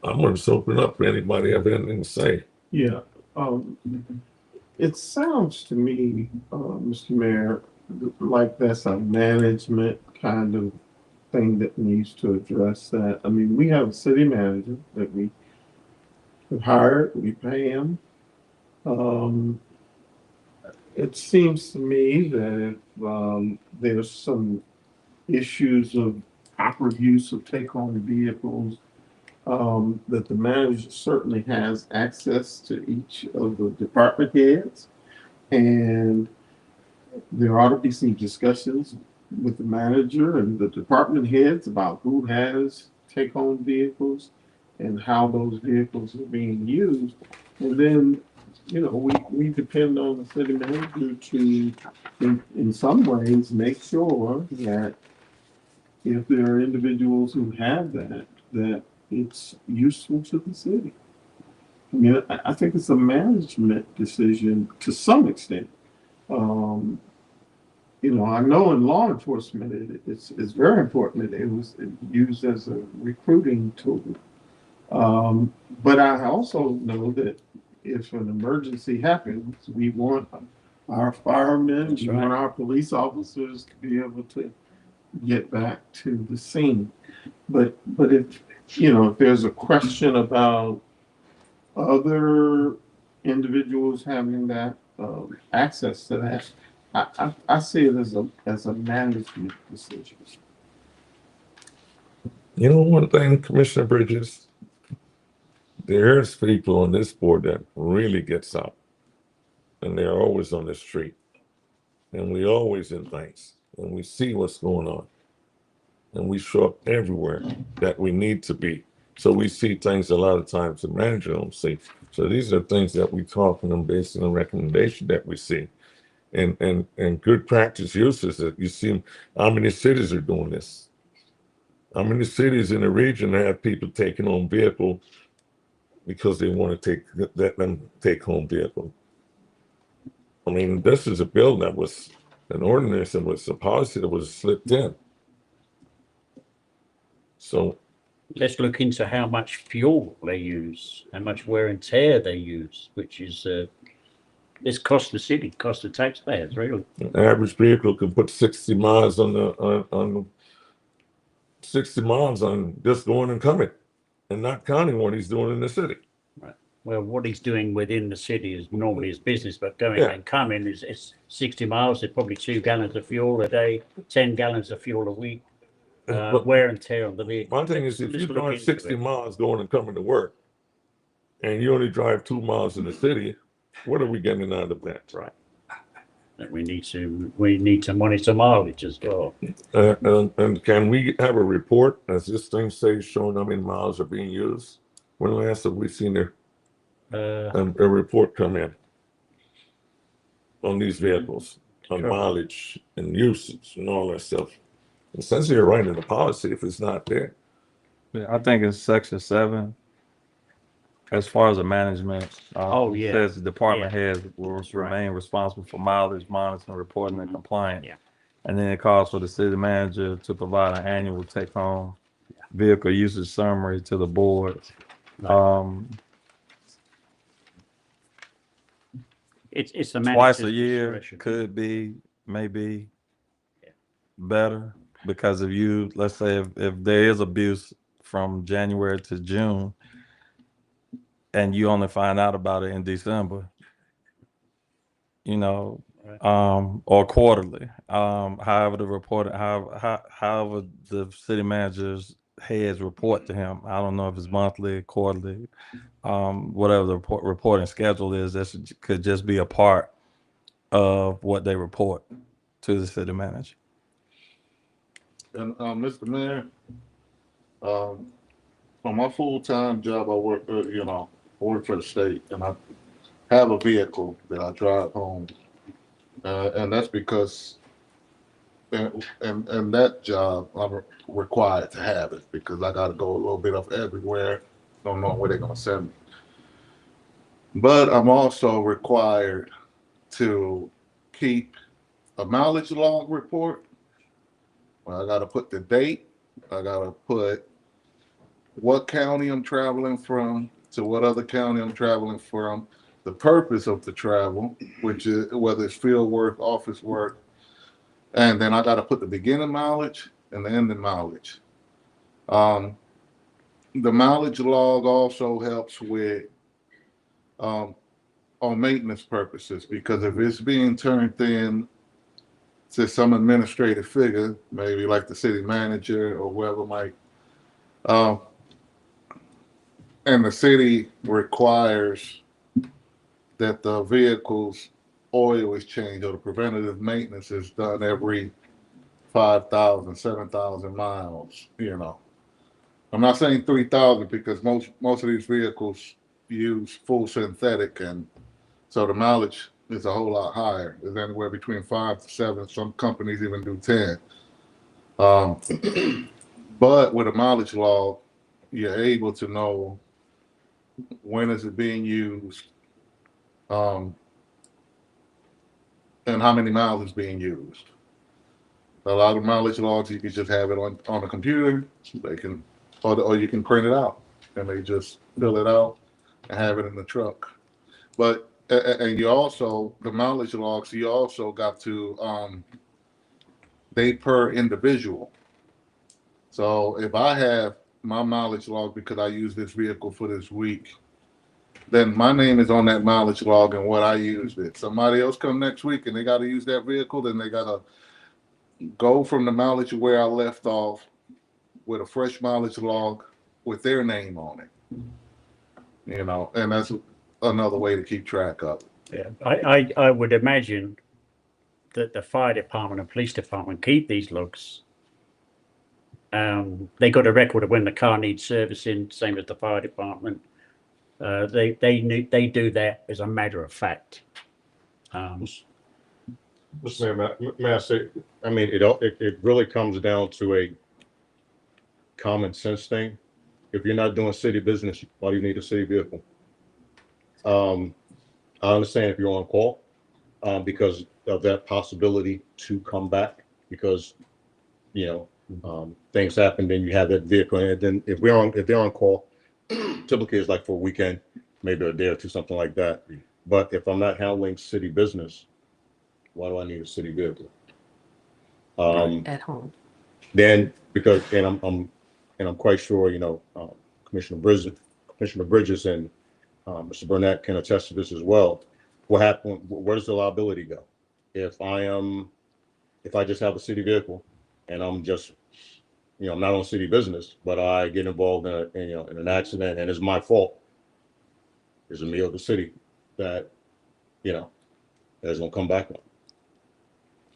gonna just open up for anybody have anything to say. Yeah, it sounds to me, Mr. Mayor, like that's a management kind of thing that needs to address that. I mean, we have a city manager that we hired, we pay him. It seems to me that if there's some issues of proper use of take-home vehicles, that the manager certainly has access to each of the department heads. And there ought to be some discussions with the manager and the department heads about who has take-home vehicles and how those vehicles are being used. And then, you know, we depend on the city manager to, in some ways, make sure that if there are individuals who have that it's useful to the city. I mean, I think it's a management decision to some extent. You know, I know in law enforcement, it's very important that it was used as a recruiting tool. But I also know that if an emergency happens, we want our firemen, we want our police officers to be able to get back to the scene. But if, you know, if there's a question about other individuals having that access to that, I see it as a management decision. You know, one thing, Commissioner Bridges, there's people on this board that really gets out, and they're always on the street, and we always in things, and we see what's going on, and we show up everywhere that we need to be. So we see things a lot of times the manager don't see. So these are things that we talk and based on the recommendation that we see. And good practice uses that you see how many cities are doing this. How many cities in the region have people taking home vehicle because they want to let them take home vehicle? I mean, this is a bill that was an ordinance and was a policy that was slipped in. So let's look into how much fuel they use, how much wear and tear they use, which is this cost the city, cost the taxpayers, really. An average vehicle can put 60 miles on 60 miles on just going and coming, and not counting what he's doing in the city. Right. Well, what he's doing within the city is normally his business, but going and coming is 60 miles. There's probably 2 gallons of fuel a day, 10 gallons of fuel a week. Wear and tear on the vehicle. One thing is, if you drive 60 miles going and coming to work, and you only drive 2 miles in the city, what are we getting out of that? Right. That we need to monitor mileage as well. And can we have a report, as this thing says, showing how many miles are being used? When last have we seen a report come in on these vehicles, on mileage and usage and all that stuff? Essentially, you're writing the policy if it's not there. Yeah, I think it's section 7. As far as the management, says the department heads will remain responsible for mileage, monitoring, reporting, and compliance. Yeah. And then it calls for the city manager to provide an annual take-home vehicle usage summary to the board. It's a twice a manager's year discretion. could be maybe better, because if you, let's say if there is abuse from January to June, and you only find out about it in December, you know, or quarterly, however the report, however the city manager's heads report to him. I don't know if it's monthly, quarterly, whatever the reporting schedule is. That could just be a part of what they report to the city manager. And Mr. Mayor, on my full-time job, I work, I work for the state, and I have a vehicle that I drive home, and that's because, and that job I'm required to have it because I got to go a little bit of everywhere. Don't know where they're gonna send me, but I'm also required to keep a mileage log report. I got to put the date. I got to put what county I'm traveling from to what other county I'm traveling from, the purpose of the travel, which is whether it's field work, office work, and then I got to put the beginning mileage and the ending mileage. The mileage log also helps with on maintenance purposes, because if it's being turned in to some administrative figure, maybe like the city manager or whoever might, and the city requires that the vehicle's oil is changed or the preventative maintenance is done every 5,000, 7,000 miles, you know. I'm not saying 3,000 because most of these vehicles use full synthetic, and so the mileage is a whole lot higher. It's anywhere between 5 to 7. Some companies even do 10. But with a mileage log, you're able to know when is it being used, and how many miles is being used. A lot of mileage logs, you can just have it on a computer. They can, or you can print it out, and they just fill it out and have it in the truck. But and you also, the mileage logs, you also got to they per individual. So if I have my mileage log because I use this vehicle for this week, then my name is on that mileage log and what I used it. Somebody else come next week and they got to use that vehicle, then they got to go from the mileage where I left off with a fresh mileage log with their name on it. You know, and that's another way to keep track of it. Yeah, I would imagine that the fire department and police department keep these logs. They got a record of when the car needs servicing, same as the fire department. They do that as a matter of fact. Mr. Mayor, may I say, I mean, it really comes down to a common sense thing. If you're not doing city business, why do you need a city vehicle? I understand if you're on call, because of that possibility to come back, because, you know, things happen, then you have that vehicle. And then if they're on call, typically it's like for a weekend, maybe a day or two, something like that. But if I'm not handling city business, why do I need a city vehicle? At home. Then because, and I'm quite sure, you know, Commissioner Bridges and Mr. Burnett can attest to this as well. What happened? Where does the liability go? If I just have a city vehicle and I'm just, you know, I'm not on city business, but I get involved in an accident and it's my fault, is it me or the city that, you know, that's gonna come back on?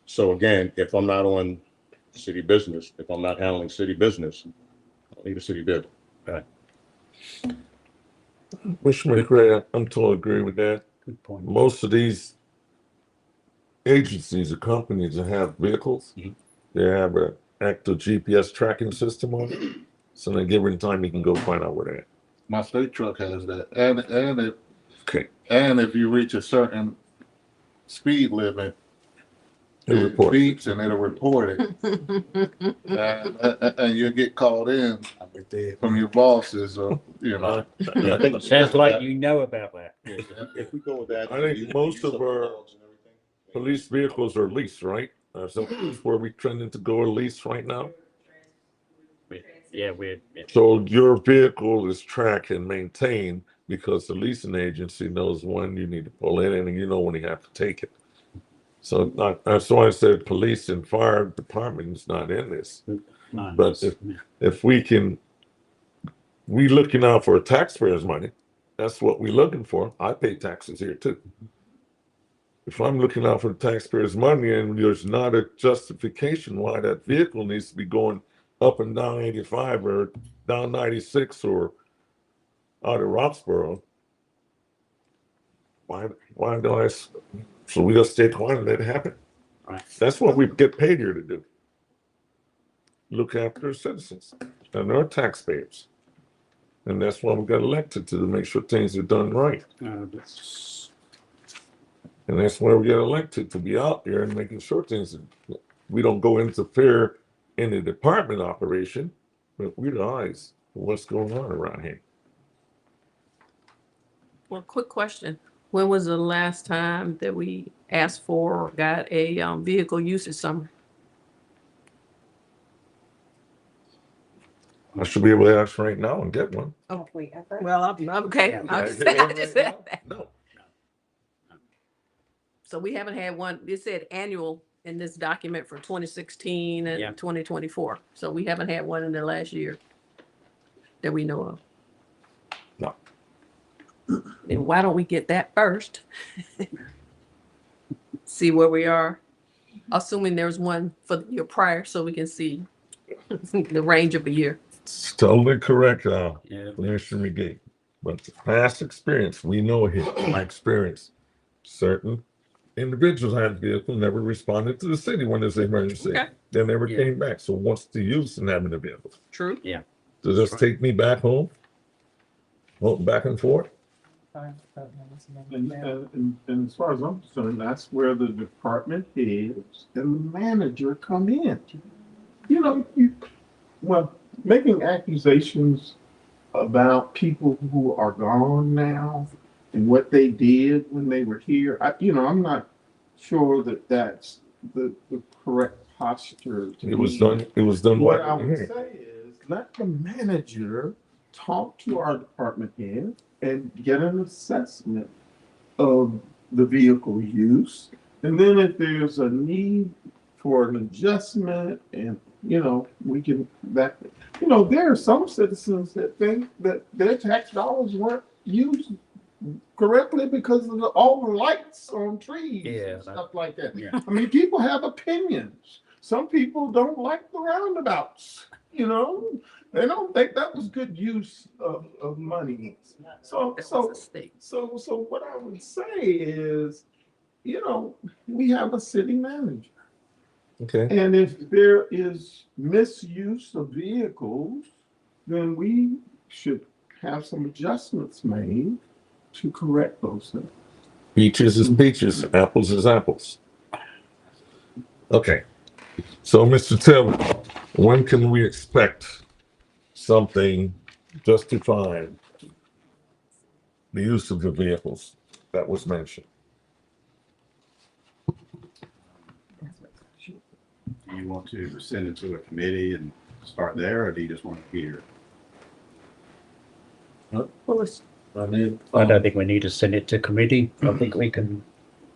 So again, if I'm not on city business, if I'm not handling city business, I don't need a city vehicle. Right. Commissioner McRae, I'm totally agree with that. Good point. Most of these agencies or companies that have vehicles, they have an active GPS tracking system on it. So then given time, you can go find out where they're at. My state truck has that, and if you reach a certain speed limit, it beeps and it'll report it, and you'll get called in from your bosses, or you know. I think it sounds like you know about that. If we go with that, I think most of our police vehicles are leased, right? So that's where we trending to go lease right now. Yeah, So your vehicle is tracked and maintained because the leasing agency knows when you need to pull it in and you know when you have to take it. So that's why I said police and fire department is not in this. No, but if we looking out for taxpayers' money, that's what we're looking for. I pay taxes here too. If I'm looking out for the taxpayers' money and there's not a justification why that vehicle needs to be going up and down 85 or down 96 or out of Roxborough, why do I? So we just stay quiet and let it happen. Right. That's what we get paid here to do. Look after our citizens and our taxpayers. And that's why we got elected to make sure things are done right. And that's why we get elected, to be out there and making sure things, we don't go interfere in the department operation, but we're the eyes of what's going on around here. Well, quick question. When was the last time that we asked for or got a vehicle usage summary? I should be able to ask right now and get one. Oh, wait, ever? Well, I'm okay. Yeah. I just said that. No. So we haven't had one, it said annual in this document for 2016 Yeah. and 2024. So we haven't had one in the last year that we know of. No. Then why don't we get that first? See where we are, assuming there's one for the year prior, so we can see the range of a year. It's totally correct, Yeah. Commissioner McGee. But past experience, we know here, my experience, certain individuals had a vehicle, never responded to the city when there's an emergency. Okay. They never Yeah. came back. So what's the use in having a vehicle? True. Does this take me back home? Well, back and forth? And as far as I'm concerned, that's where the department heads and the manager come in. You know, well, making accusations about people who are gone now and what they did when they were here, I'm not sure that that's the correct posture. to It was be. done, it was done. What by- I would say is let the manager talk to our department head and get an assessment of the vehicle use. And then if there's a need for an adjustment and, we can, there are some citizens that think that their tax dollars weren't used correctly because of all the lights on trees Yeah, and stuff like that. yeah. I mean, people have opinions. Some people don't like the roundabouts, they don't think that was good use of money. So what I would say is, we have a city manager. Okay. And if there is misuse of vehicles, then we should have some adjustments made to correct those things. Peaches is peaches, apples is apples. Okay. So, Mr. Taylor, when can we expect something justifying the use of the vehicles that was mentioned? Do you want to send it to a committee and start there, or do you just want to hear? Well, I don't think we need to send it to committee. I think we can,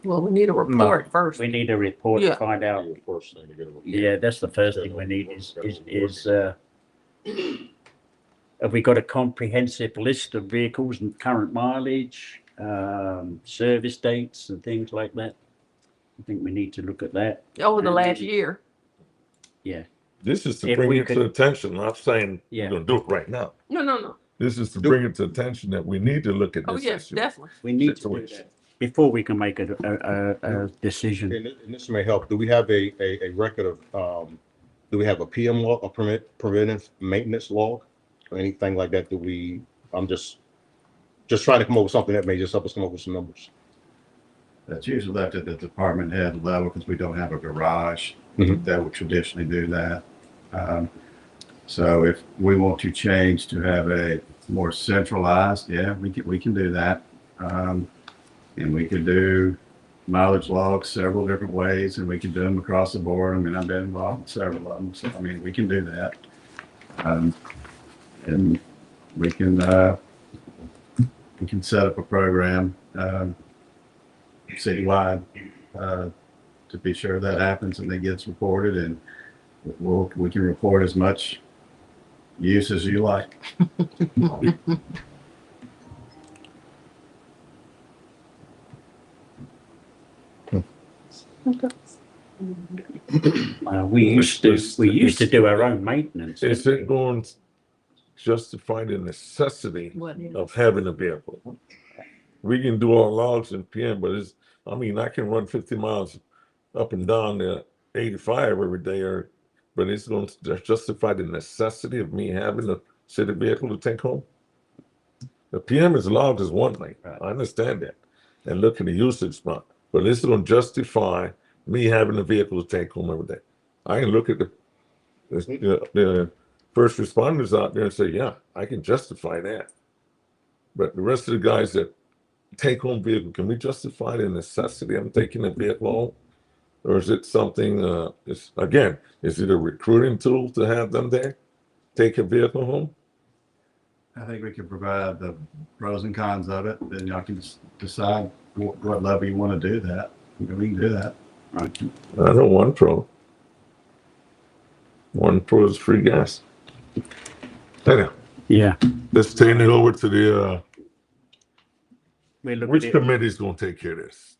we need a report first. we need a report Yeah. to find out. Yeah, that's the first thing we need is have we got a comprehensive list of vehicles and current mileage, service dates and things like that? I think we need to look at that. Over the last year. Yeah. This is to If bring we it to could- attention, not saying Yeah. we're gonna do it right now. No. This is to bring it to attention that we need to look at Oh, this yes, issue. definitely. We need to do Situation. that before we can make a decision. And this may help. Do we have a record of, do we have a PM log, a preventive maintenance log? Or anything like that I'm just trying to come up with something that may just help us come up with some numbers. That's usually left at the department head level because we don't have a garage Mhm. that would traditionally do that. So if we want to change to have a more centralized, we can do that. And we could do mileage logs several different ways, and we can do them across the board. I mean, I've been involved in several of them, so I mean, we can do that. And we can set up a program citywide to be sure that happens and it gets reported, and we can report as much use as you like. We used to do our own maintenance. Is it going to justify the necessity What? of having a vehicle? We can do our logs in PM, but I can run 50 miles up and down the 85 every day, but it's going to justify the necessity of me having a city vehicle to take home? The PM is logged as one thing. I understand that. And look at the usage spot, but it's going to justify me having a vehicle to take home every day. I can look at the first responders out there and say, yeah, I can justify that. But the rest of the guys that take home vehicle, can we justify the necessity of taking a vehicle home? Or is it something, is it a recruiting tool to have them there? take a vehicle home? I think we can provide the pros and cons of it, then y'all can decide what level you want to do that. We can do that. Right. I know one pro. One pro is free gas. Anyhow, Yeah. let's turn it over to the, We look which at it, committee's gonna take care of this?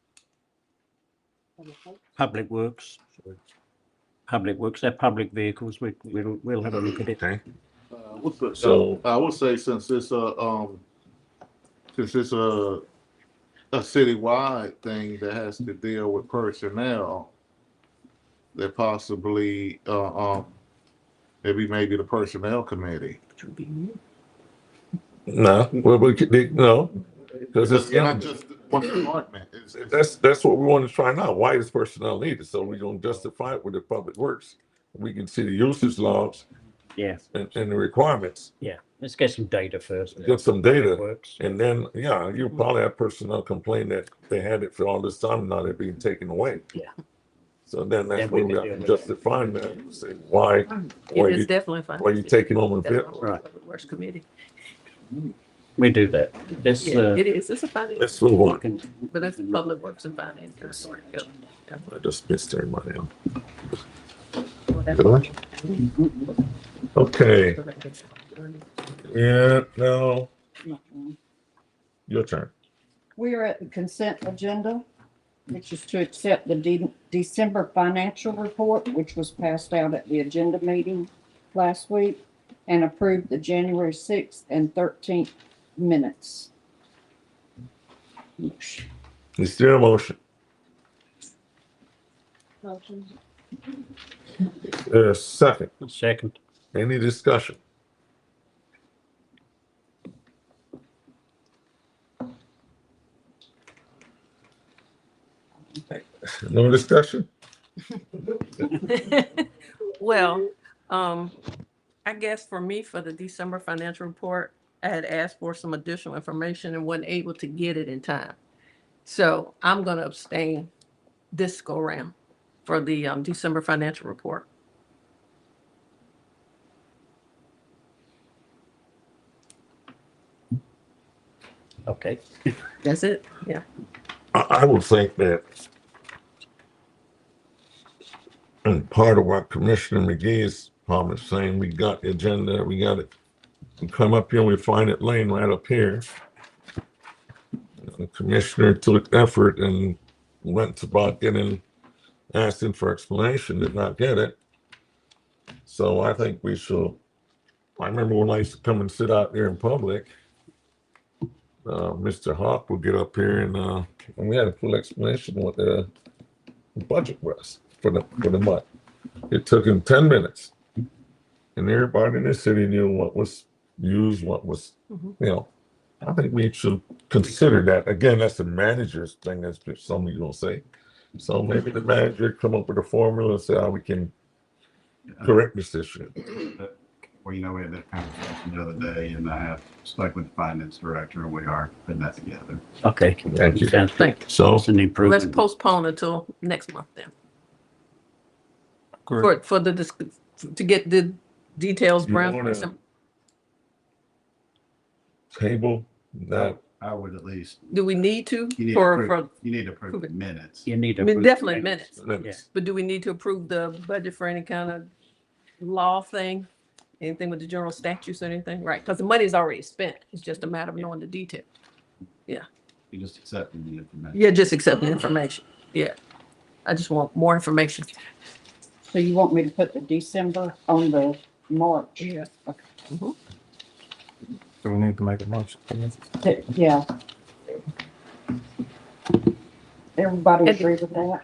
Public Works. Public Works, they're public vehicles. We'll have a look at it. Okay. So I would say since it's a citywide thing that has to deal with personnel, that possibly maybe the personnel committee. No, well, no, because It's not just one department. that's what we want to find out. Why is personnel needed? So we're gonna justify it with the public works. We can see the usage logs Yeah, and the requirements. yeah. Let's get some data first. Get some data, Works. and then you probably have personnel complain that they had it for all this time. Now they're being taken away. Yeah. So then that's Then where we we can have to do it. justify that. Say why It is definitely fine. you taking home a bit? Right. Works committee. We do that. This, Yeah, it is. It's a finance, Let's move on. but it's public works and finance. I just missed everybody else. Whatever. Okay. Yeah, no. Your turn. We are at the consent agenda, which is to accept the December financial report, which was passed out at the agenda meeting last week, and approve the January 6th and 13th minutes. Is there a motion? Second. Second. Any discussion? No discussion? Well, I guess for me, for the December financial report, I had asked for some additional information and wasn't able to get it in time. So I'm gonna abstain this go round for the December financial report. Okay. That's it? Yeah. I would think that, and part of what Commissioner McGee's problem is saying, we got the agenda, we got it. We come up here, we find it laying right up here. The commissioner took effort and went about asking for explanation, did not get it. So I think we should, I remember when I used to come and sit out there in public, Mr. Hawk would get up here and we had a full explanation of what the budget was for the month. It took him 10 minutes. And everybody in the city knew what was used, what was, I think we should consider that. Again, that's the manager's thing, that's something you don't say. So maybe the manager come up with a formula and say how we can correct this issue. Well, we had that conversation the other day, and I have spoke with the finance director, and we are putting that together. Okay. Thank you. Sounds good. So It's an Let's improvement. postpone until next month then. For to get the details, You Brown. wanna- table that, I would at least, Do we need to you need to for approve, you need to approve the minutes. You need I to. mean, approve definitely minutes. minutes. But do we need to approve the budget for any kind of law thing? Anything with the general statutes or anything? Right, because the money is already spent. It's just a matter of knowing the detail. You just accepting the information. Yeah, just accept the information. Yeah. I just want more information. So you want me to put the December on the March? Yeah. Okay. Mhm. Do we need to make a motion? Yeah. Everybody agree with that?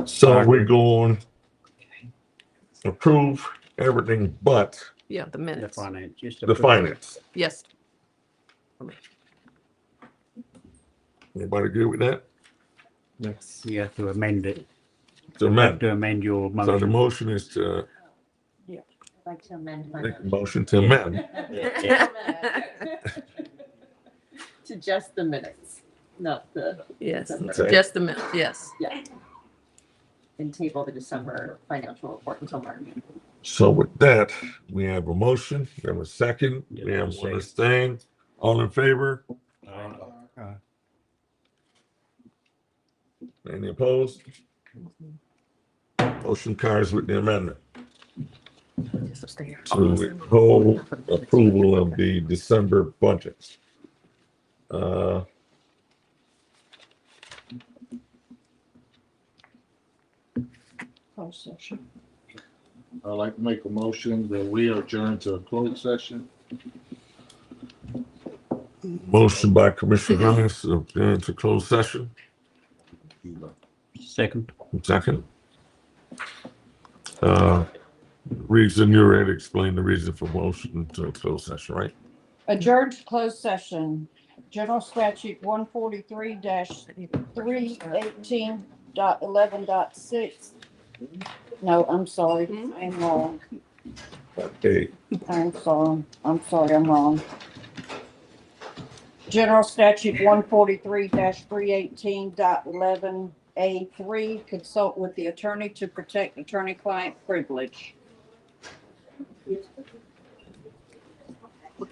so we're going to approve everything but Yeah, the The minutes. finance. Just the approve. finance. Yes. Anybody agree with that? Yes. You have to amend it. To You have amend. to amend your So the motion. motion is to I'd like to amend my make a motion to amend. to just the minutes, not the. Yes, Okay. just the minutes, yes. Yeah. And table the December financial report until March. So with that, we have a motion, we have a second, we have one abstain. All in favor? Any opposed? Motion carries with the amendment. To withhold approval of the December budget. Closed session. I'd like to make a motion that we adjourn to a closed session. Motion by Commissioner Cummings to adjourn to closed session. Second. Second. Reason, you're ready to explain the reason for motion to closed session, right? Adjourned to closed session. General Statute 143-318.11.6. No, I'm sorry. I'm wrong. Okay. I'm sorry, I'm wrong. General Statute 143-318.11A3, consult with the attorney to protect attorney-client privilege. Can we